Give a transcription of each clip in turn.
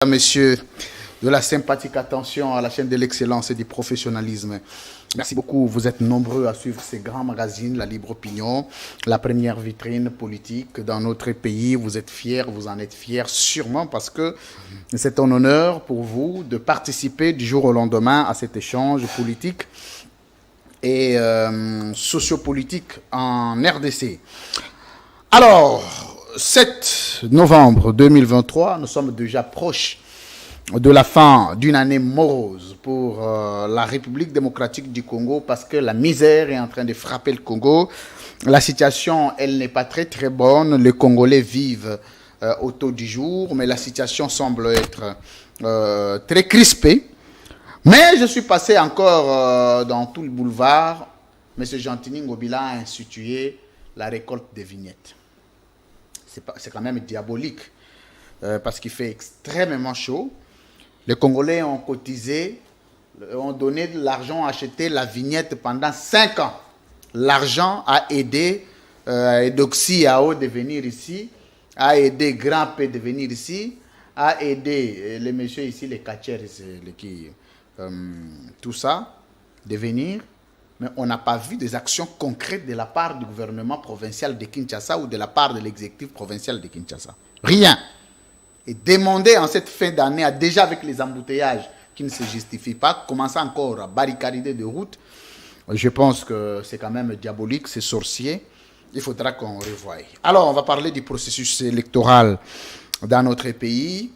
Messieurs, de la sympathique attention à la chaîne de l'excellence et du professionnalisme. Merci beaucoup. Vous êtes nombreux à suivre ces grands magazines, La Libre Opinion, la première vitrine politique dans notre pays. Vous êtes fiers, vous en êtes fiers sûrement parce que c'est un honneur pour vous de participer du jour au lendemain à cet échange politique et sociopolitique en RDC. Alors, 7 novembre 2023, nous sommes déjà proches de la fin d'une année morose pour la République démocratique du Congo parce que la misère est en train de frapper le Congo. La situation, elle n'est pas très bonne. Les Congolais vivent au taux du jour, mais la situation semble être très crispée. Mais je suis passé encore dans tout le boulevard. M. Gentini Ngobila a institué la récolte des vignettes. C'est quand même diabolique parce qu'il fait extrêmement chaud. Les Congolais ont cotisé, ont donné de l'argent, acheté la vignette pendant 5 ans. L'argent a aidé Edoxy AO de venir ici, a aidé Grand P de venir ici, a aidé les messieurs ici, les catchers, tout ça, de venir. Mais on n'a pas vu des actions concrètes de la part du gouvernement provincial de Kinshasa ou de la part de l'exécutif provincial de Kinshasa. Rien. Et demander en cette fin d'année, déjà avec les embouteillages qui ne se justifient pas, commencer encore à barricader des routes, je pense que c'est quand même diabolique, c'est sorcier. Il faudra qu'on revoie. Alors, on va parler du processus électoral dans notre pays.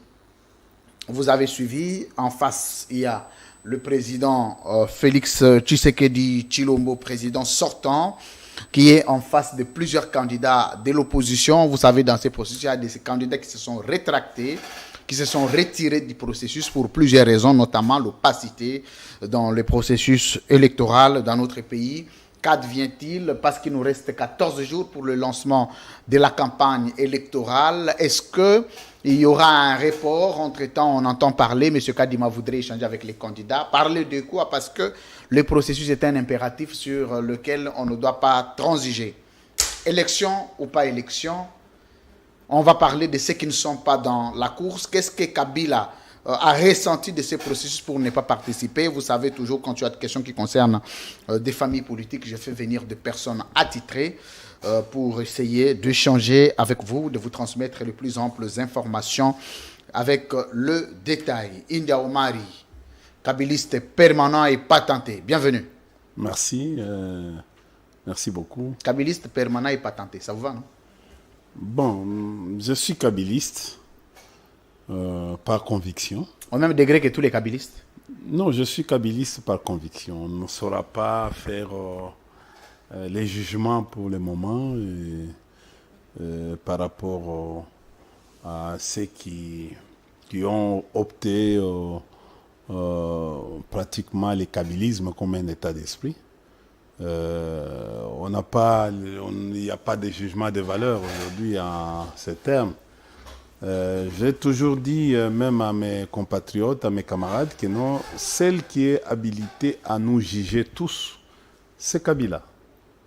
Vous avez suivi, en face, il y a le président Félix Tshisekedi Tshilombo, président sortant, qui est en face de plusieurs candidats de l'opposition. Vous savez, dans ces processus, il y a des candidats qui se sont rétractés, qui se sont retirés du processus pour plusieurs raisons, notamment l'opacité dans le processus électoral dans notre pays. Qu'advient-il? Parce qu'il nous reste 14 jours pour le lancement de la campagne électorale. Est-ce qu'il y aura un report? Entre-temps, on entend parler, M. Kadima voudrait échanger avec les candidats. Parler de quoi? Parce que le processus est un impératif sur lequel on ne doit pas transiger. Élection ou pas élection, on va parler de ceux qui ne sont pas dans la course. Qu'est-ce que Kabila a ressenti de ce processus pour ne pas participer? Vous savez, toujours quand tu as des questions qui concernent des familles politiques, je fais venir des personnes attitrées pour essayer d'échanger avec vous, de vous transmettre les plus amples informations avec le détail. India Omari, kabiliste permanent et patenté. Bienvenue. Merci. Merci beaucoup. Kabiliste permanent et patenté, ça vous va, non? Bon, je suis kabiliste par conviction. Au même degré que tous les kabilistes? Non, je suis kabiliste par conviction. On ne saura pas faire les jugements pour le moment par rapport à ceux qui ont opté pratiquement le kabylisme comme un état d'esprit. Il n'y a pas de jugement de valeur aujourd'hui en ces termes. J'ai toujours dit, même à mes compatriotes, à mes camarades, que non, celle qui est habilitée à nous juger tous, c'est Kabila.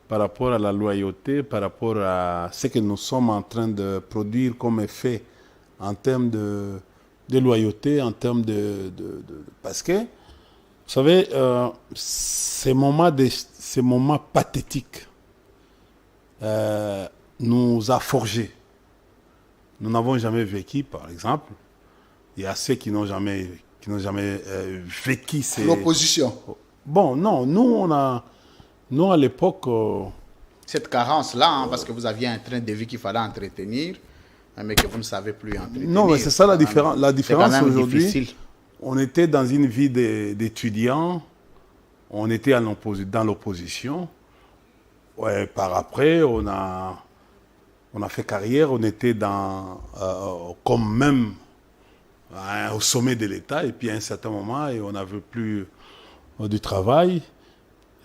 Par rapport à la loyauté, par rapport à ce que nous sommes en train de produire comme effet en termes de loyauté, en termes parce que, vous savez, ces moments pathétiques nous a forgés. Nous n'avons jamais vécu, par exemple. Il y a ceux qui n'ont jamais vécu l'opposition. Bon, non, nous à l'époque... Cette carence-là, hein, parce que vous aviez un train de vie qu'il fallait entretenir, mais que vous ne savez plus entretenir. Non, mais c'est ça la différence. La différence aujourd'hui, difficile. On était dans une vie d'étudiants, on était dans l'opposition. Ouais, par après, on a fait carrière, on était comme même au sommet de l'État, et puis à un certain moment, et on n'avait plus du travail.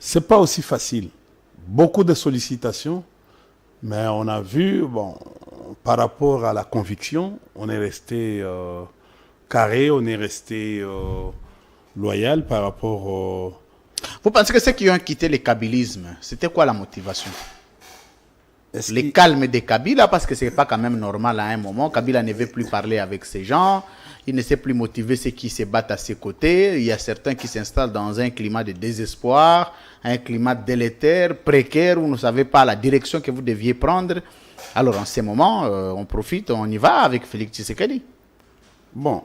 C'est pas aussi facile. Beaucoup de sollicitations, mais on a vu, bon, par rapport à la conviction, on est resté carré, on est resté loyal par rapport Vous pensez que ceux qui ont quitté le kabylisme, c'était quoi la motivation? Le calme de Kabila, parce que ce n'est pas quand même normal à un moment. Kabila ne veut plus parler avec ces gens. Il ne sait plus motiver ceux qui se battent à ses côtés. Il y a certains qui s'installent dans un climat de désespoir, un climat délétère, précaire, où vous ne savez pas la direction que vous deviez prendre. Alors en ce moment, on profite, on y va avec Félix Tshisekedi. Bon,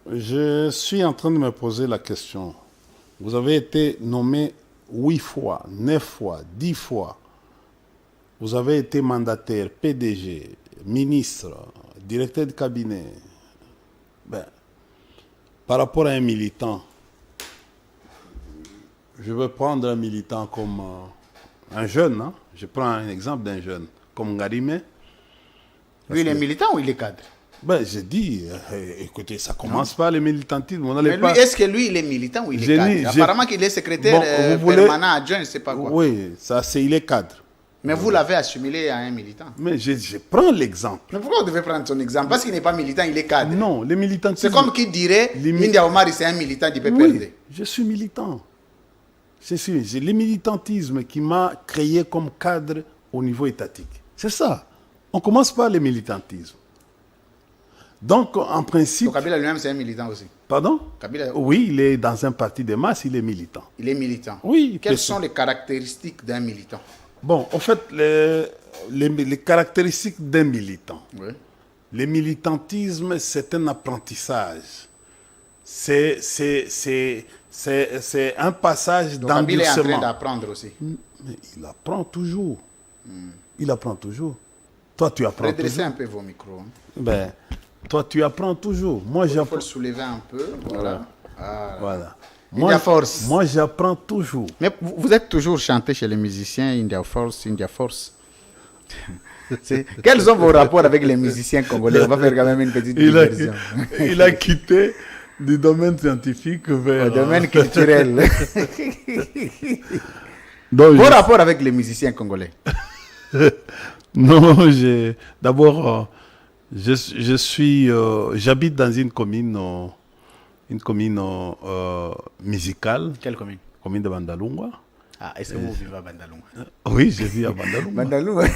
je suis en train de me poser la question. Vous avez été nommé 8 fois, 9 fois, 10 fois. Vous avez été mandataire, PDG, ministre, directeur de cabinet. Ben, par rapport à un militant, je veux prendre un militant comme un jeune. Hein? Je prends un exemple d'un jeune, comme Ngarimé. Lui, il est militant ou il est cadre? Ben, j'ai dit, écoutez, ça commence pas le militantisme. Mais lui, est-ce que lui, il est militant ou il est cadre? Apparemment qu'il est secrétaire permanent adjoint, je ne sais pas quoi. Oui, il est cadre. Mais vous l'avez assimilé à un militant. Mais je prends l'exemple. Mais pourquoi vous devez prendre son exemple? Parce qu'il n'est pas militant, il est cadre. Non, le militantisme... C'est comme qui dirait, India Omar, c'est un militant du PPRD. Oui, je suis militant. C'est le militantisme qui m'a créé comme cadre au niveau étatique. C'est ça. On commence par le militantisme. Donc, en principe... Donc, Kabila lui-même, c'est un militant aussi. Pardon? Kabila... Oui, il est dans un parti de masse, il est militant. Il est militant. Oui. Quelles sont les caractéristiques d'un militant? Bon, en fait, les caractéristiques d'un militant. Oui. Le militantisme, c'est un apprentissage. C'est un passage d'endurcissement. Donc, il est en train d'apprendre aussi. Mais il apprend toujours. Il apprend toujours. Toi, tu apprends toujours. Redressez un peu vos micros. Hein. Ben, toi, tu apprends toujours. Moi, il faut le soulever un peu. Voilà. Voilà. India Force. Moi, j'apprends toujours. Mais vous êtes toujours chanté chez les musiciens India Force, India Force. Quels sont vos rapports avec les musiciens congolais? On va faire quand même une petite diversion. Il a quitté du domaine scientifique vers... le domaine culturel. Donc, vos rapports avec les musiciens congolais? Non, d'abord, j'habite dans une commune musicale. Quelle commune? Commune de Bandalungwa. Ah, est-ce que vous vivez à Bandalungwa? Oui, je vis à Bandalungwa. Bandalungwa.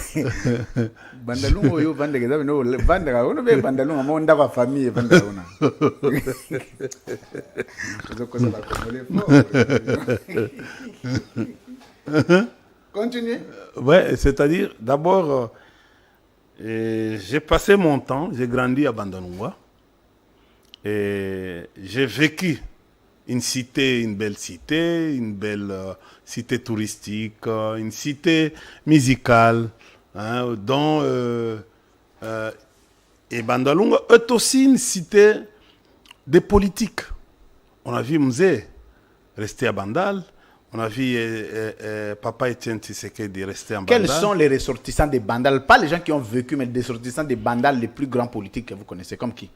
Bandalungwa, yo Bandalungwa, no Bandalungwa, on veut Bandalungwa, mon d'accord famille Bandalungwa. Continuez. Ouais, c'est-à-dire, d'abord, j'ai passé mon temps, j'ai grandi à Bandalungwa. Et j'ai vécu une belle cité touristique, une cité musicale, hein, dont et Bandalungwa est aussi une cité de politique. On a vu Mzee rester à Bandal, on a vu Papa Etienne Tshisekedi rester à Bandal. Quels sont les ressortissants de Bandal? Pas les gens qui ont vécu, mais les ressortissants de Bandal les plus grands politiques que vous connaissez, comme qui?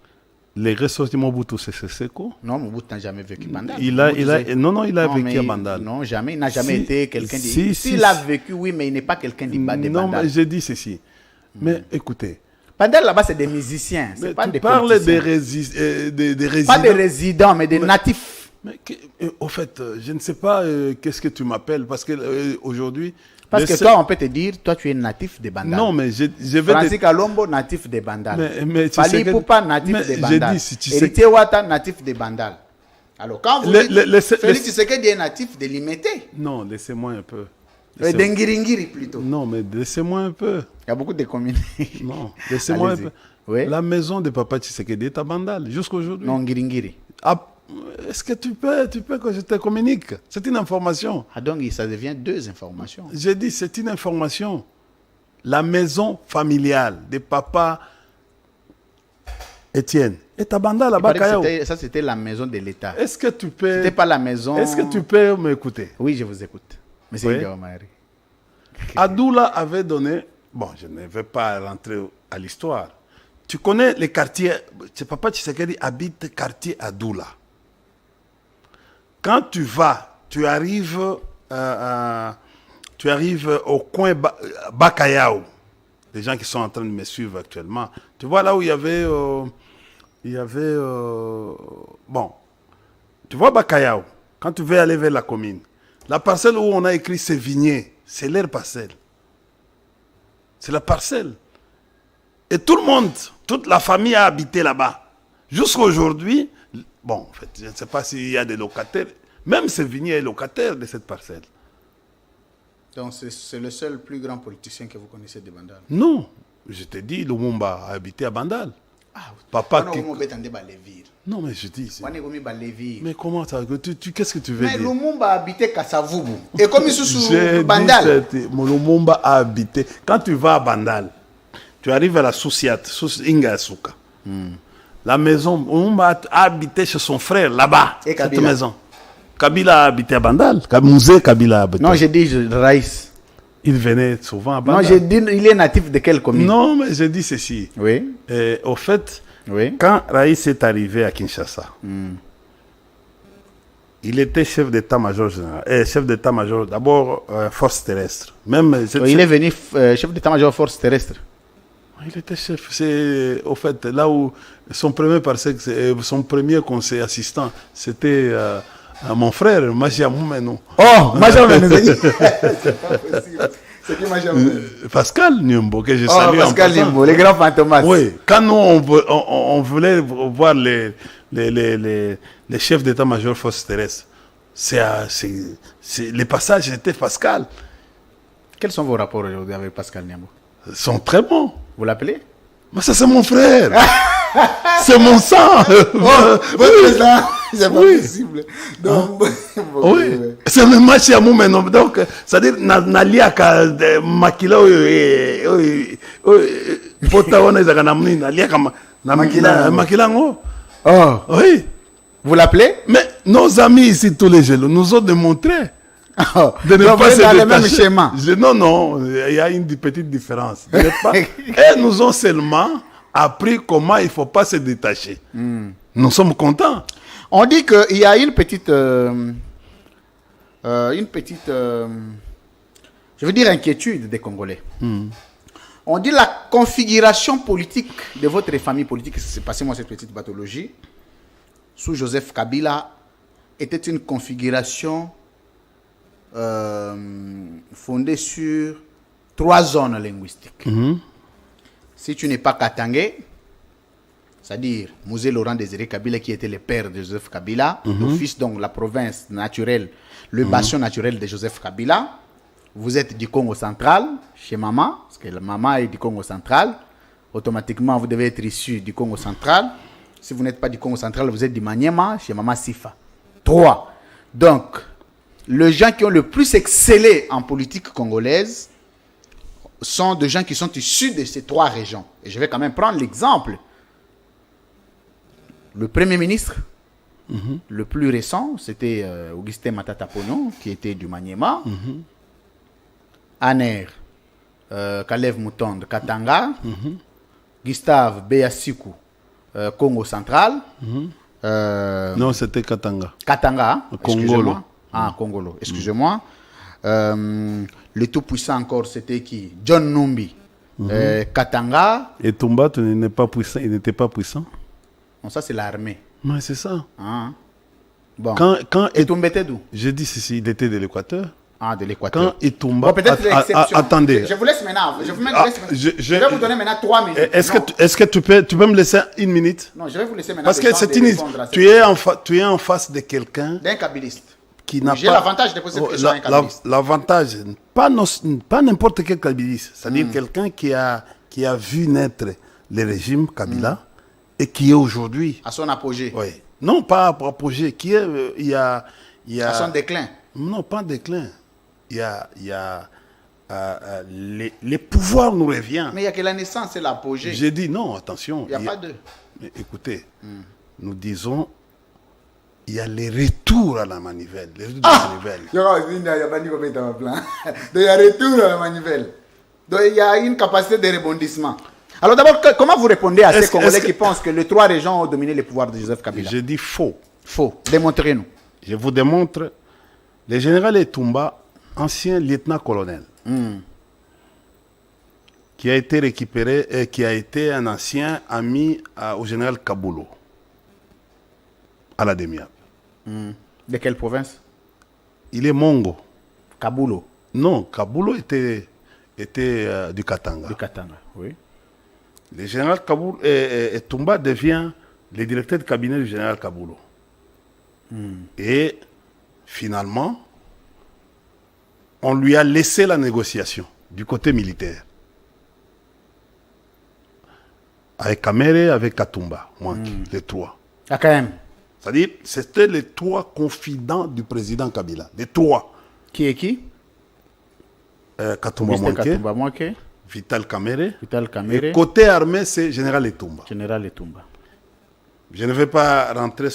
Les ressortissants de Mobutu Sese Seko. Non, Mobutu n'a jamais vécu Bandal. Il a vécu à Bandal. Non, jamais. Il n'a jamais été quelqu'un de... S'il a vécu, oui, mais il n'est pas quelqu'un de Bandal. Non, mais j'ai dit ceci. Mais écoutez. Bandal, là-bas, c'est des musiciens. C'est pas des politiciens. Tu parles des résidents. Pas des résidents, mais des natifs. Mais au fait, je ne sais pas qu'est-ce que tu m'appelles. Parce que aujourd'hui... Parce que toi, on peut te dire, toi, tu es natif de Bandal. Non, mais je vais... Francis Kalombo, natif de Bandal. Mais Fali Poupa, natif de Bandal. Héritier Ouattara, natif de Bandal. Alors, quand vous dites, Félix Tshisekedi est natif de Limete. Non, laissez-moi un peu. D'Ngiringiri, plutôt. Non, mais laissez-moi un peu. Il y a beaucoup de communes. Non, laissez-moi un peu. Oui? La maison de Papa Tshisekedi est à Bandal, jusqu'aujourd'hui. Non, Ngiringiri. Est-ce que tu peux que je te communique? C'est une information. Ah donc ça devient deux informations. J'ai dit c'est une information. La maison familiale de Papa Etienne est à Bandal, là-bas. Ça c'était la maison de l'État. Est-ce que tu peux... C'était pas la maison... Est-ce que tu peux m'écouter? Oui, je vous écoute. Monsieur oui. Adoula avait donné... Bon, je ne vais pas rentrer à l'histoire. Tu connais les quartiers... Papa Tshisekedi habite quartier Adoula. Quand tu vas, tu arrives au coin Bakayao. Les gens qui sont en train de me suivre actuellement. Tu vois là où il y avait... bon, tu vois Bakayao. Quand tu veux aller vers la commune, la parcelle où on a écrit Sévigné, c'est leur parcelle. C'est la parcelle. Et tout le monde, toute la famille a habité là-bas. Jusqu'à aujourd'hui, bon, en fait, je ne sais pas s'il y a des locataires. Même Sévigné est locataire de cette parcelle. Donc c'est le seul plus grand politicien que vous connaissez de Bandal. Non, je te dis, Lumumba a habité à Bandal. Ah, Papa non, qui... non, mais je dis... mais Mais comment ça... Qu'est-ce que tu veux dire? Lumumba a habité Kassavubu. Et comme il sous J'ai Bandal. dit, Lumumba a habité. Quand tu vas à Bandal, tu arrives à la Soussiat, Inga Asuka. La maison, Lumumba a habité chez son frère là-bas. Et cette Kabila. maison. Kabila a habité à Bandal. Musée Kabila a habité. Non, j'ai dit Raïs. Il venait souvent à Non, Bandal. j'ai dit il est natif de quelle commune? Non, mais j'ai dit ceci. Oui. Au fait, Oui. quand Raïs est arrivé à Kinshasa, il était chef d'état-major général. Chef d'état-major, d'abord force terrestre. Même, Il est venu chef d'état-major force terrestre. il était chef. C'est au fait là où son premier conseiller assistant, c'était mon frère, Magia Moumeno. Oh, Magia Moumeno. C'est pas possible. C'est qui Magia Moumeno? Pascal Nyumbo, que je Oh, salue. Pascal Nyumbo, les grands fantomas. Oui, quand nous, on voulait voir les chefs d'état-major forces terrestres, les passages étaient Pascal. Quels sont vos rapports aujourd'hui avec Pascal Nyumbo? Ils sont très bons. Vous l'appelez? Mais ça, c'est mon frère. C'est mon sang. Votre sang, c'est pas possible. Donc, oui, c'est le match à moi maintenant. Donc, c'est-à-dire, Naliaka, Makila, Potawana, Zaganamni, Naliaka, Makila, oh, oui. Vous l'appelez? Mais nos amis ici, tous les jeunes, nous ont démontré de ne pas se dans le détacher. même schéma. Non, il y a une petite différence. Et nous ont seulement appris comment il ne faut pas se détacher. Nous sommes contents. On dit qu'il y a une petite, je veux dire, inquiétude des Congolais. On dit la configuration politique de votre famille politique, c'est passez-moi cette petite pathologie, sous Joseph Kabila, était une configuration fondée sur 3 zones linguistiques. Si tu n'es pas Katangé, c'est-à-dire Mouzé Laurent Désiré Kabila, qui était le père de Joseph Kabila, d'office donc la province naturelle, le bastion naturel de Joseph Kabila, vous êtes du Congo central, chez maman, parce que la maman est du Congo central, automatiquement vous devez être issu du Congo central. Si vous n'êtes pas du Congo central, vous êtes du Maniema, chez maman Sifa. 3. Donc, les gens qui ont le plus excellé en politique congolaise sont des gens qui sont issus de ces 3 régions. Et je vais quand même prendre l'exemple. Le Premier ministre, le plus récent, c'était Augustin Matata Ponyo, qui était du Maniema. Aner, Kalev Moutonde, Katanga. Gustave Beyasiku, Congo central. Non, c'était Katanga. Katanga, Congolo. excusez-moi. Ah, Congolo, excusez-moi. Le tout-puissant encore, c'était qui? John Numbi. Katanga. Et Toumba, tu n'es pas puissant, il n'était pas puissant. Bon, ça, c'est l'armée. Mais c'est ça. Ah. Bon. Quand et Toumba était d'où? J'ai dit ceci, il était de l'Équateur. Ah, de l'Équateur. Quand Itumba... Bon, peut-être l'exception. Attendez. Je vous laisse maintenant. Je vais vous donner maintenant 3 minutes. Est-ce que tu peux me laisser 1 minute? Non, je vais vous laisser maintenant. Parce que c'est une... Tu es en face de quelqu'un... D'un kabiliste. Qui n'a J'ai pas... l'avantage de poser cette question à un kabiliste. L'avantage, pas n'importe quel kabiliste. C'est-à-dire quelqu'un qui a vu naître le régime Kabila et qui est aujourd'hui... À son apogée. Oui. Non, pas à apogée. Qui est... Il y a... À son déclin. Non, pas déclin. Il y a les pouvoirs nous reviennent. Mais il y a que la naissance et l'apogée. J'ai dit non, attention. Il n'y a pas deux. Mais écoutez, nous disons, il y a les retours à la manivelle. Les retours à la manivelle. Il n'y a pas de comment dans le plan. Il y a retour à la manivelle. Donc il y a une capacité de rebondissement. Alors d'abord, comment vous répondez à ces Congolais qui pensent que les 3 régions ont dominé les pouvoirs de Joseph Kabila? J'ai dit faux. Faux. Démontrez-nous. Je vous démontre. Le général Etumba, ancien lieutenant-colonel, qui a été récupéré et qui a été un ancien ami au général Kabulo, à la Demiab. De quelle province? Il est Mongo. Kabulo. Non, Kabulo était était du Katanga. Du Katanga, oui. Le général Kaboul Toumba devient le directeur de cabinet du général Kaboulo. Et finalement, on lui a laissé la négociation du côté militaire. Avec Kamere, avec Katumba, les trois. Ah, quand même. C'est-à-dire, c'était les trois confidents du président Kabila. Les trois. Qui est qui? Katumba Mwanke, Katumba Mwanke, Vital Kamere. Vital Kamere. Et côté armé, c'est Général Etumba. Général Etumba. Je ne vais pas rentrer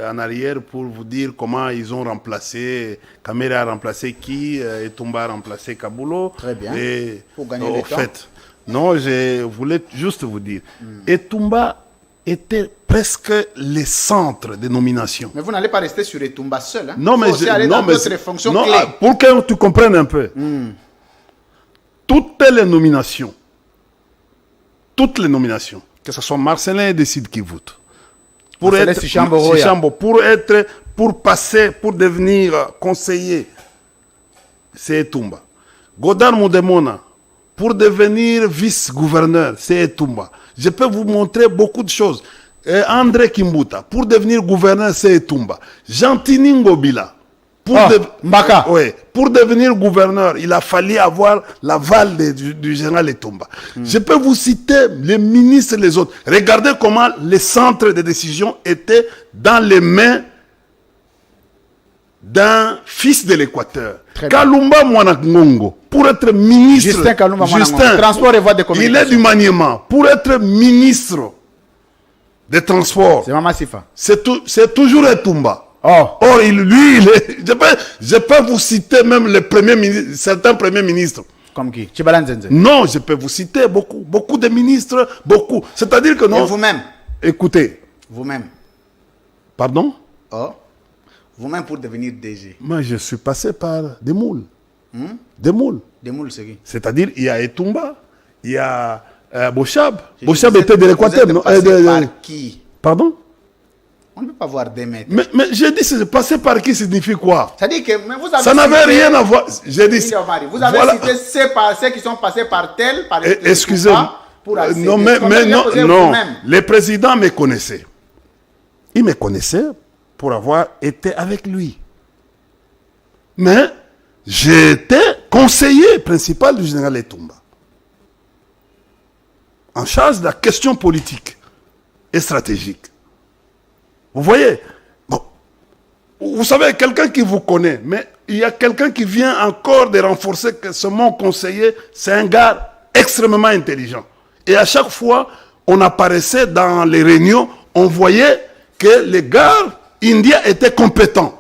en arrière pour vous dire comment ils ont remplacé. Kamere a remplacé qui, Etumba a remplacé Kaboulo. Très bien. Et, pour gagner le temps. Fait, non, je voulais juste vous dire. Etumba était presque le centre des nominations. Mais vous n'allez pas rester sur Etumba seul. Hein? Non, mais aussi aller dans d'autres fonctions clés. Pour que tu comprennes un peu. Toutes les nominations, que ce soit Marcelin et Décide qui votent, pour devenir conseiller, c'est Etumba. Godard Moudemona, pour devenir vice-gouverneur, c'est Etumba. Je peux vous montrer beaucoup de choses. André Kimbuta, pour devenir gouverneur, c'est Etumba. Jean-Tini Ngobila, pour devenir gouverneur, il a fallu avoir l'aval du général Etumba. Je peux vous citer les ministres et les autres. Regardez comment les centres de décision étaient dans les mains d'un fils de l'Équateur. Kalumba Mwanangongo, pour être ministre. Justin Kalumba Mwanangongo, transport et voie de communication. Il est du maniement. Pour être ministre des transports. C'est Mama Sifa. C'est toujours Etumba. Or, je peux vous citer même certains premiers ministres. Comme qui? Chibalanzenze. Non, je peux vous citer beaucoup de ministres, beaucoup. C'est-à-dire que non. Et vous-même? Écoutez. Vous-même? Pardon? Oh. Vous-même pour devenir DG? Moi, je suis passé par des moules. Des moules. Des moules, c'est qui? C'est-à-dire, il y a Etumba, il y a Bochab. Bochab était de l'Équateur. Par qui? Pardon? On ne peut pas voir des maîtres. Mais j'ai dit, c'est passé par qui signifie quoi? C'est-à-dire que mais vous avez ça n'avait rien à voir. J'ai dit, vous avez cité ceux qui sont passés par tel, par excusez-moi. Non, non. Les présidents me connaissaient. Ils me connaissaient pour avoir été avec lui. Mais j'étais conseiller principal du général Etumba, en charge de la question politique et stratégique. Vous voyez, bon, vous savez, quelqu'un qui vous connaît, mais il y a quelqu'un qui vient encore de renforcer que ce mon conseiller, c'est un gars extrêmement intelligent. Et à chaque fois, on apparaissait dans les réunions, on voyait que les gars indiens étaient compétents.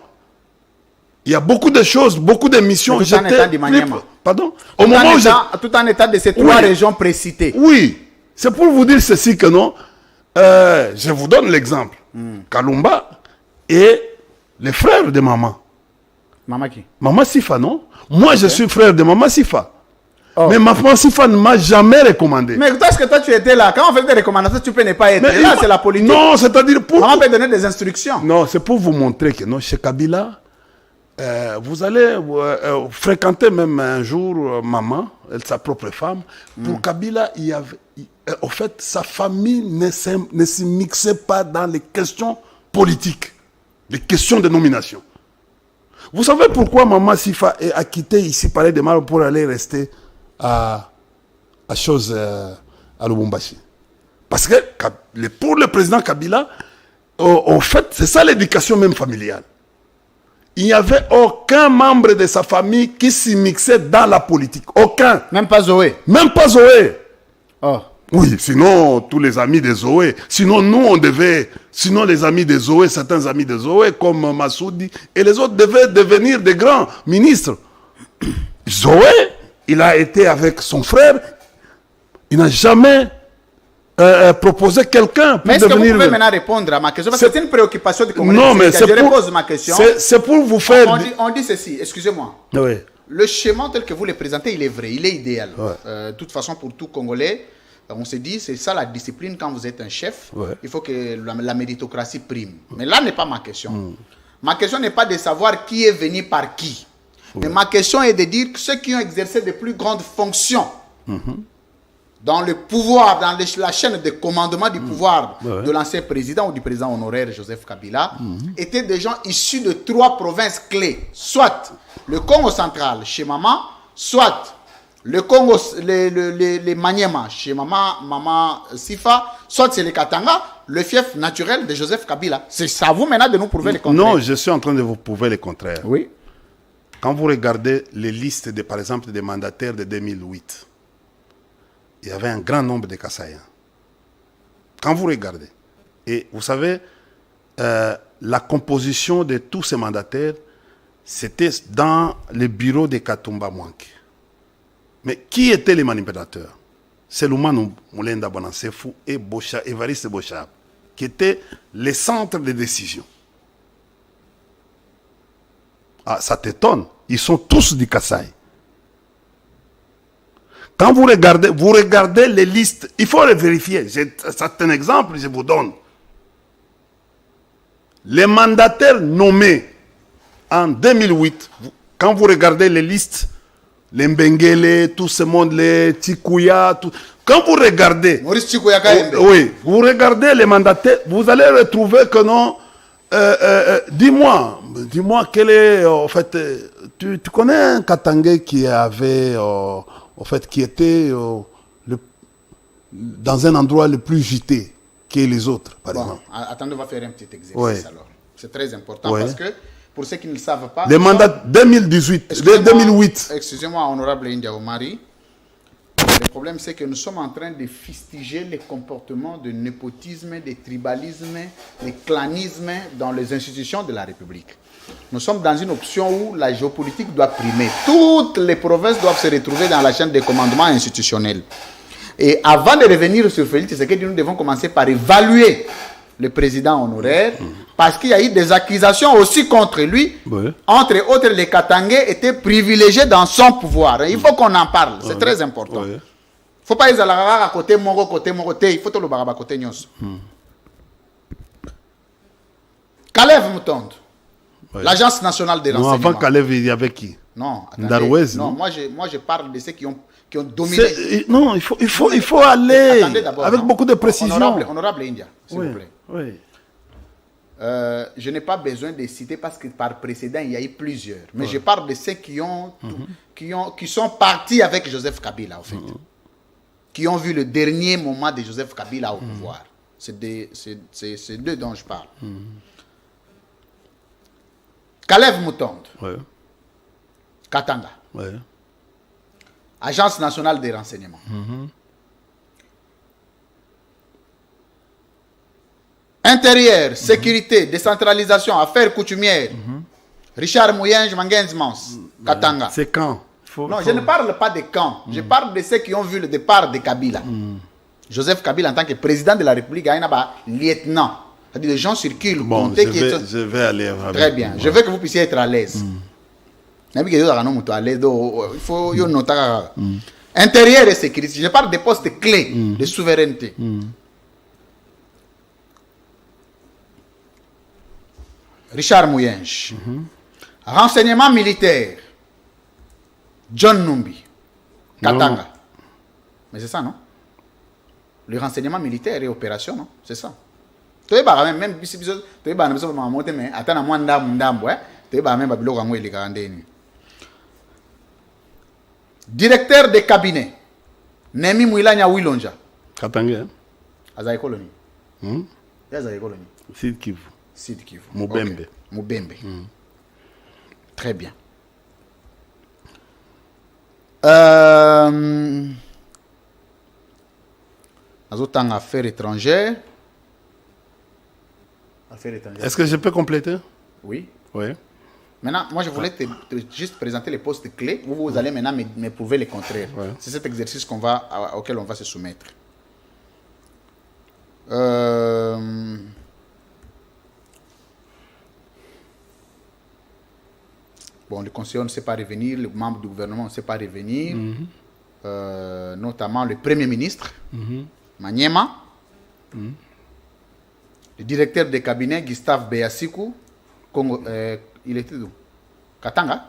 Il y a beaucoup de choses, beaucoup de missions. Tout en état du Maniema. Pardon? Tout en état de ces trois régions précitées. Oui, c'est pour vous dire ceci que non. Je vous donne l'exemple. Kalumba et les frères de maman. Maman qui? Maman Sifa, non? Moi, je suis frère de Maman Sifa. Oh. Mais Maman Sifa ne m'a jamais recommandé. Mais est-ce que toi, tu étais là? Quand on fait des recommandations, tu peux ne pas être là. C'est la politique. Non, c'est-à-dire pour... Maman peut donner des instructions. Non, c'est pour vous montrer que non, chez Kabila, vous allez fréquenter même un jour Maman, sa propre femme. Pour Kabila, il y avait... En fait, sa famille ne se mixait pas dans les questions politiques, les questions de nomination. Vous savez pourquoi Maman Sifa a quitté ici Palais de Mar pour aller rester à Lubumbashi? Parce que pour le président Kabila, en fait, c'est ça l'éducation même familiale. Il n'y avait aucun membre de sa famille qui s'y mixait dans la politique. Aucun. Même pas Zoé. Même pas Zoé. Oh. Oui, sinon, tous les amis de Zoé. Sinon, sinon les amis de Zoé, certains amis de Zoé, comme Massoudi, et les autres devaient devenir des grands ministres. Zoé, il a été avec son frère, il n'a jamais proposé quelqu'un pour devenir... Mais est-ce que vous pouvez maintenant répondre à ma question? Parce que c'est une préoccupation du Congolais. Non, mais je repose ma question. C'est pour vous faire... On dit ceci, excusez-moi. Oui. Le schéma tel que vous le présentez, il est vrai, il est idéal. De toute façon, pour tout Congolais, on se dit, c'est ça la discipline quand vous êtes un chef. Ouais. Il faut que la méritocratie prime. Mais là n'est pas ma question. Ma question n'est pas de savoir qui est venu par qui. Mais ma question est de dire que ceux qui ont exercé de plus grandes fonctions dans le pouvoir, dans la chaîne de commandement du pouvoir de l'ancien président ou du président honoraire Joseph Kabila, étaient des gens issus de 3 provinces clés. Soit le Congo central chez Maman, soit le Congo, les Maniema chez Maman Sifa, soit c'est le Katanga, le fief naturel de Joseph Kabila. C'est à vous maintenant de nous prouver le contraire. Non, je suis en train de vous prouver le contraire. Oui. Quand vous regardez les listes, par exemple, des mandataires de 2008, il y avait un grand nombre de Kassaïens. Quand vous regardez, et vous savez, la composition de tous ces mandataires, c'était dans le bureau de Katumba Mwanke. Mais qui étaient les manipulateurs? C'est Lumanu Moulenda Bonansefou et Évariste Bochab, qui étaient les centres de décision. Ah, ça t'étonne. Ils sont tous du Kasaï. Quand vous regardez les listes, il faut les vérifier. C'est un exemple, je vous donne. Les mandataires nommés en 2008, quand vous regardez les listes, les Mbengele, tout ce monde, les Tikuya, tout. Quand vous regardez, Maurice Tikuya oui, vous regardez les mandataires, vous allez retrouver que non. Dis-moi quel est, en fait, tu connais un Katangais qui avait, en fait, qui était dans un endroit le plus gité que les autres, par exemple. Attendez, on va faire un petit exercice alors. C'est très important parce que, pour ceux qui ne le savent pas... Les mandats 2008. Excusez-moi, honorable India Omari. Le problème, c'est que nous sommes en train de fustiger les comportements de népotisme, de tribalisme, de clanisme dans les institutions de la République. Nous sommes dans une option où la géopolitique doit primer. Toutes les provinces doivent se retrouver dans la chaîne de commandement institutionnel. Et avant de revenir sur Félix Tshisekedi, nous devons commencer par évaluer le président honoraire, parce qu'il y a eu des accusations aussi contre lui. Entre autres, les Katangais étaient privilégiés dans son pouvoir. Il faut qu'on en parle, c'est très important. Il ne faut pas les aller à côté, il faut tout le baraba côté nyos. Kalev Moutonde, l'Agence nationale des renseignements. Non, avant Kalev, il y avait qui? Non, Darwez, non, moi je parle de ceux qui ont dominé. Non, il faut aller avec beaucoup de précision. Honorable India, s'il vous plaît. Oui. Je n'ai pas besoin de citer parce que par précédent, il y a eu plusieurs. Mais je parle de ceux qui sont partis avec Joseph Kabila, en fait. Qui ont vu le dernier moment de Joseph Kabila au pouvoir. C'est d'eux dont je parle. Kalev Moutonde. Katanga. Agence nationale des renseignements. Intérieur, sécurité, décentralisation, affaires coutumières. Richard Mouyenj, Mangenzmans, Katanga. C'est quand? Non, je ne parle pas de quand. Je parle de ceux qui ont vu le départ de Kabila. Joseph Kabila, en tant que président de la République, il y a un lieutenant. C'est-à-dire, les gens circulent. Bon, je vais aller avec. Très bien. Je veux que vous puissiez être à l'aise. Il faut intérieur et sécurité. Je parle des postes clés de souveraineté. Richard Mouyenj. Renseignement militaire. John Numbi. Katanga. Non. Mais c'est ça, non? Le renseignement militaire et opération, non? C'est ça. Tu es même si tu es mais attends, moi, directeur de cabinet. Nemi Mouilanya Wilonja. Katanga. Azaï Colonie. Azaï Colonie. Sud Kivu. Sud Kivu. Mubembe. Okay. Mubembe. Très bien. Azotang affaires étrangères. Est-ce que je peux compléter? Oui. Oui. Maintenant, moi, je voulais juste présenter les postes clés. Vous allez maintenant me prouver le contraire. Ouais. C'est cet exercice auquel on va se soumettre. Bon, le conseiller ne sait pas revenir, le membre du gouvernement ne sait pas revenir, notamment le Premier ministre, Maniema, le directeur de cabinet, Gustave Beyassikou, il était d'où? Katanga?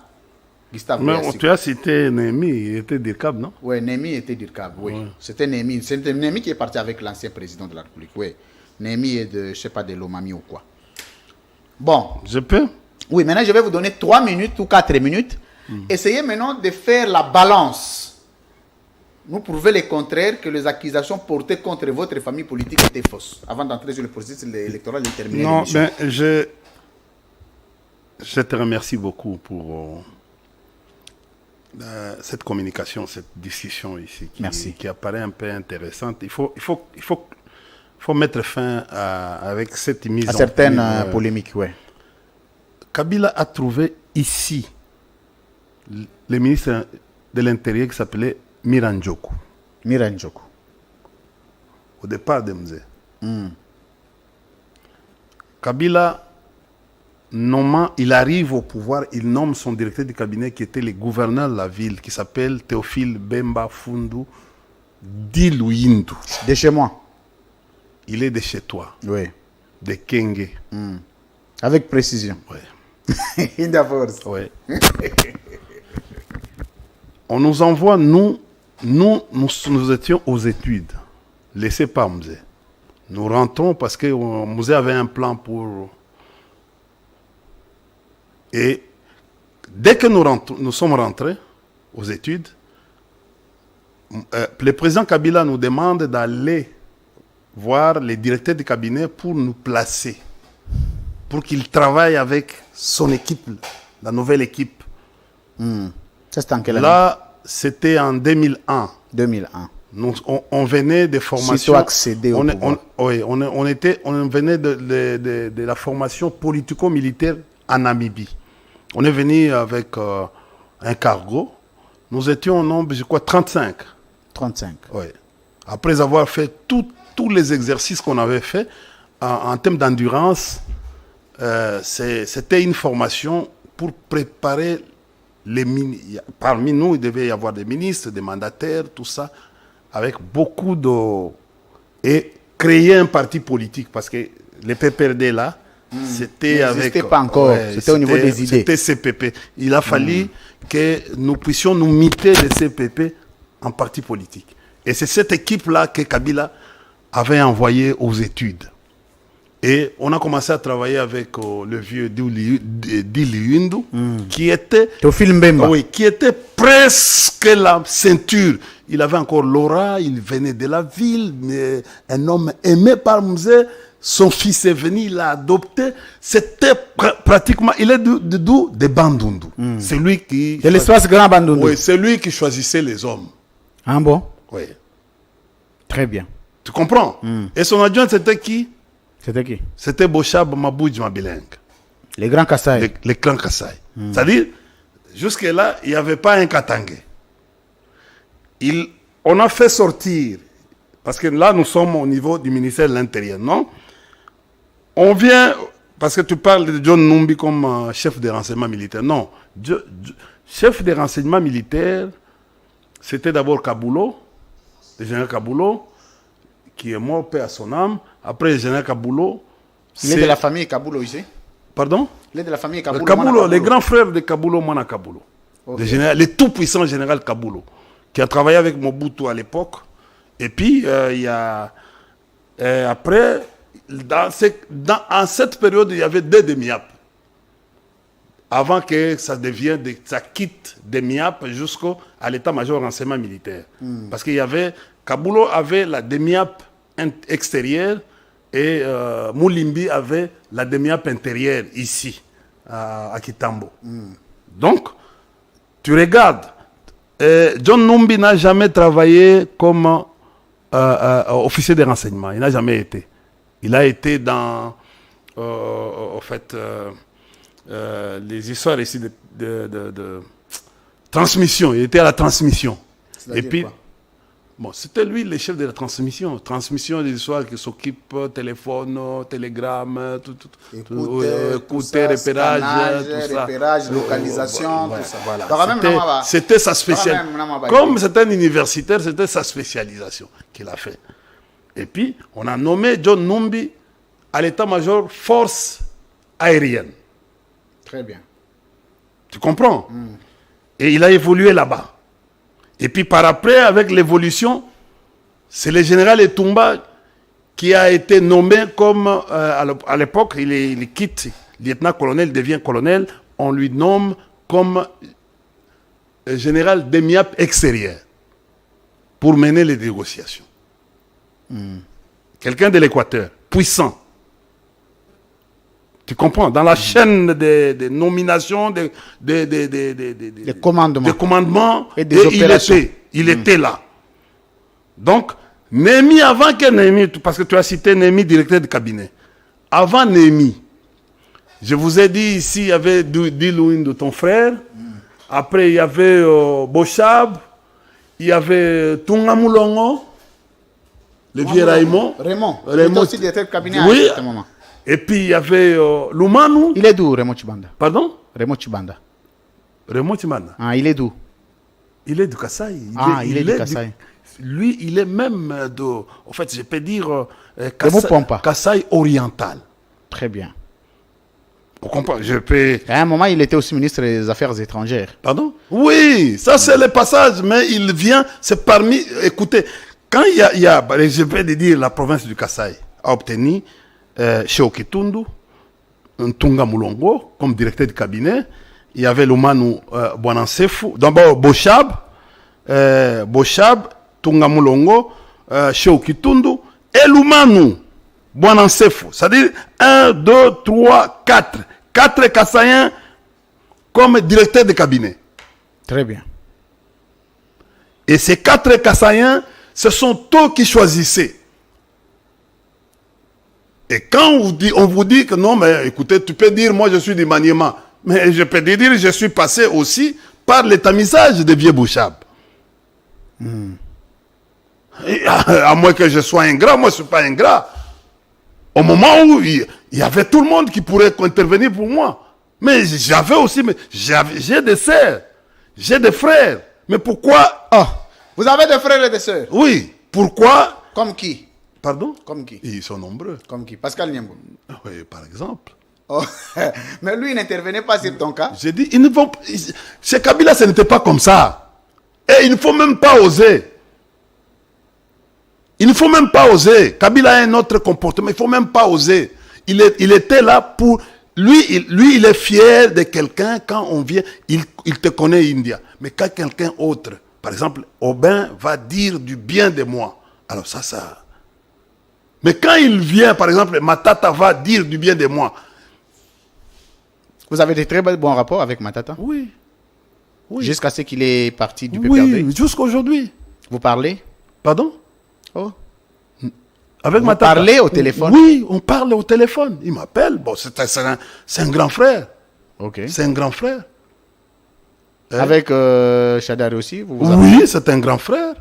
Gustave Mais Boyassiko. tu as cité Némi, il était d'IRCAB, non? Oui, Némi était d'IRCAB, oui. C'était Némi. C'était Némi qui est parti avec l'ancien président de la République, oui. Némi est de, je ne sais pas, de Lomami ou quoi. Bon. Je peux? Oui, maintenant je vais vous donner 3 minutes ou 4 minutes. Essayez maintenant de faire la balance. Nous prouver le contraire que les accusations portées contre votre famille politique étaient fausses. Avant d'entrer sur le processus électoral et terminer Non, l'émission. mais je te remercie beaucoup pour cette communication, cette discussion ici Merci. qui apparaît un peu intéressante. Il faut mettre fin avec cette mise À en certaines polémiques. polémiques, oui. Kabila a trouvé ici le ministre de l'Intérieur qui s'appelait Miranjoku. Miranjoku. Au départ de Mzé. Kabila, nommant, il arrive au pouvoir, il nomme son directeur du cabinet qui était le gouverneur de la ville, qui s'appelle Théophile Bemba Fundu Diluindu. De chez moi. Il est de chez toi, Oui. de Kenge. Avec précision. Ouais. In the force. Ouais. On nous envoie, nous étions aux études, laissés par Mzé. Nous rentrons parce que Mzé avait un plan pour... Et dès que nous sommes rentrés aux études, le président Kabila nous demande d'aller voir les directeurs du cabinet pour nous placer, pour qu'il travaille avec son équipe, la nouvelle équipe. Ça, c'était en quelle année? Là, c'était en 2001. 2001. On venait de formation. Sitôt accéder au pouvoir. On venait de la formation politico-militaire en Namibie. On est venu avec un cargo. Nous étions au nombre, je crois, 35. 35. Oui. Après avoir fait tous les exercices qu'on avait fait en termes d'endurance, c'était une formation pour préparer les ministres. Parmi nous, il devait y avoir des ministres, des mandataires, tout ça, avec beaucoup de... Et créer un parti politique, parce que les PPRD là, c'était avec... N'existait pas encore, c'était au niveau des idées. C'était CPP. Il a fallu que nous puissions nous muter de CPP en parti politique. Et c'est cette équipe-là que Kabila avait envoyée aux études. Et on a commencé à travailler avec le vieux Diliundu, qui était... Théophile Mbemba. Oui, qui était presque la ceinture. Il avait encore l'aura, il venait de la ville, mais un homme aimé par Mzé. Son fils est venu, il l'a adopté. C'était pratiquement... Il est d'où? De Bandundu. C'est lui qui... De l'espace Grand Bandundu. Oui, c'est lui qui choisissait les hommes. Ah bon? Oui. Très bien. Tu comprends? Et son adjoint, c'était qui? C'était qui? C'était Bochab Mabouj Mabileng. Les grands Kassai. Les clans Kassai. C'est-à-dire, jusque-là, il n'y avait pas un Katangé. On a fait sortir, parce que là, nous sommes au niveau du ministère de l'Intérieur, non? On vient, parce que tu parles de John Numbi comme chef de renseignement militaire. Non. Chef de renseignement militaire, c'était d'abord Kaboulo, le général Kaboulo, qui est mort, paix à son âme. Après, le général Kaboulo... Il est de la famille Kaboulo ici? Pardon? Il est de la famille Kaboulo. Kaboulo, les grands frères de Kaboulo, Mana Kaboulo. Okay. Le tout-puissant général Kaboulo, qui a travaillé avec Mobutu à l'époque. Et puis, il y a... après, en cette période, il y avait deux demi-apes. Avant que ça devienne, ça quitte des MIAP jusqu'à l'état-major renseignement militaire. Parce qu'il y avait... Kaboulo avait la demi-ape extérieure et Moulimbi avait la demi-ape intérieure ici, à Kitambo. Donc, tu regardes, John Numbi n'a jamais travaillé comme officier de renseignement. Il n'a jamais été. Il a été dans, en fait, les histoires ici de transmission. Il était à la transmission. Et puis... Quoi? Bon, c'était lui le chef de la transmission. Transmission des histoires qui s'occupent téléphone, télégramme, écouter, repérage, tout ça. Repérage, localisation, tout ça. Voilà. C'était sa spécialisation. Comme c'était un universitaire, c'était sa spécialisation qu'il a fait. Et puis, on a nommé John Numbi à l'état-major force aérienne. Très bien. Tu comprends? Et il a évolué là-bas. Et puis par après, avec l'évolution, c'est le général Etumba qui a été nommé comme, à l'époque, il quitte lieutenant-colonel, devient colonel, on lui nomme comme général d'EMIAP extérieur pour mener les négociations. Quelqu'un de l'Équateur, puissant. Tu comprends? Dans la chaîne des nominations, des commandements, et des opérations. Il était là. Donc, Némi, avant que Némi, parce que tu as cité Némi, directeur de cabinet, avant Némi, je vous ai dit ici, il y avait Dilouin de ton frère, après il y avait Bochab, il y avait Tungamulongo, le vieux Raymond. Raymond. Il était aussi directeur de cabinet oui, à ce moment. Et puis il y avait Lumanu. Il est d'où, Raymond Chibanda? Pardon? Raymond Chibanda. Raymond Chibanda. Ah, il est d'où? Il est du Kasaï. Il est du Kasaï. Lui, il est même de... En fait, je peux dire... Kasaï oriental. Très bien. Vous comprenez? Je peux... À un moment, il était aussi ministre des Affaires étrangères. Pardon? Oui, ça c'est le passage, mais il vient, c'est parmi... Écoutez, quand il y a je vais dire, la province du Kasaï a obtenu Cheikh Kitundu, Ntunga Mulongo, comme directeur de cabinet. Il y avait Lumanu Bwanansefu, d'abord Bochab, Tunga Mulongo, Cheikh Kitundu, et Lumanu Bwanansefu. C'est-à-dire 1, 2, 3, 4. 4 Kassaïens comme directeur de cabinet. Très bien. Et ces 4 Kassaïens, ce sont eux qui choisissaient. Et quand on vous dit que non, mais écoutez, tu peux dire, moi je suis du Maniema. Mais je peux te dire, je suis passé aussi par le tamisage de vieux Bouchab. À moins que je sois ingrat, moi je ne suis pas ingrat. Au moment où il y avait tout le monde qui pourrait intervenir pour moi. Mais j'avais aussi, j'ai des sœurs, j'ai des frères. Mais pourquoi... Oh, vous avez des frères et des sœurs? Oui, pourquoi... Comme qui? Pardon? Comme qui? Ils sont nombreux. Comme qui? Pascal Niembo. Oui, par exemple. Oh, mais lui, il n'intervenait pas sur ton cas. J'ai dit, ils ne vont... Chez Kabila, ce n'était pas comme ça. Et il ne faut même pas oser. Il ne faut même pas oser. Kabila a un autre comportement. Il ne faut même pas oser. Il était là pour... Lui, il est fier de quelqu'un quand on vient. Il te connaît, India. Mais quand quelqu'un autre, par exemple, Aubin va dire du bien de moi. Alors ça... Mais quand il vient, par exemple, Matata va dire du bien de moi. Vous avez de très bons rapports avec Matata? Oui. Jusqu'à ce qu'il est parti du PPRD? Oui, jusqu'à aujourd'hui. Vous parlez? Pardon? Oh. Avec Vous Matata. parlez au téléphone? Oui, on parle au téléphone. Il m'appelle. Bon, c'est un grand frère. Ok. C'est un grand frère. Avec Chadari aussi? Oui, c'est un grand frère.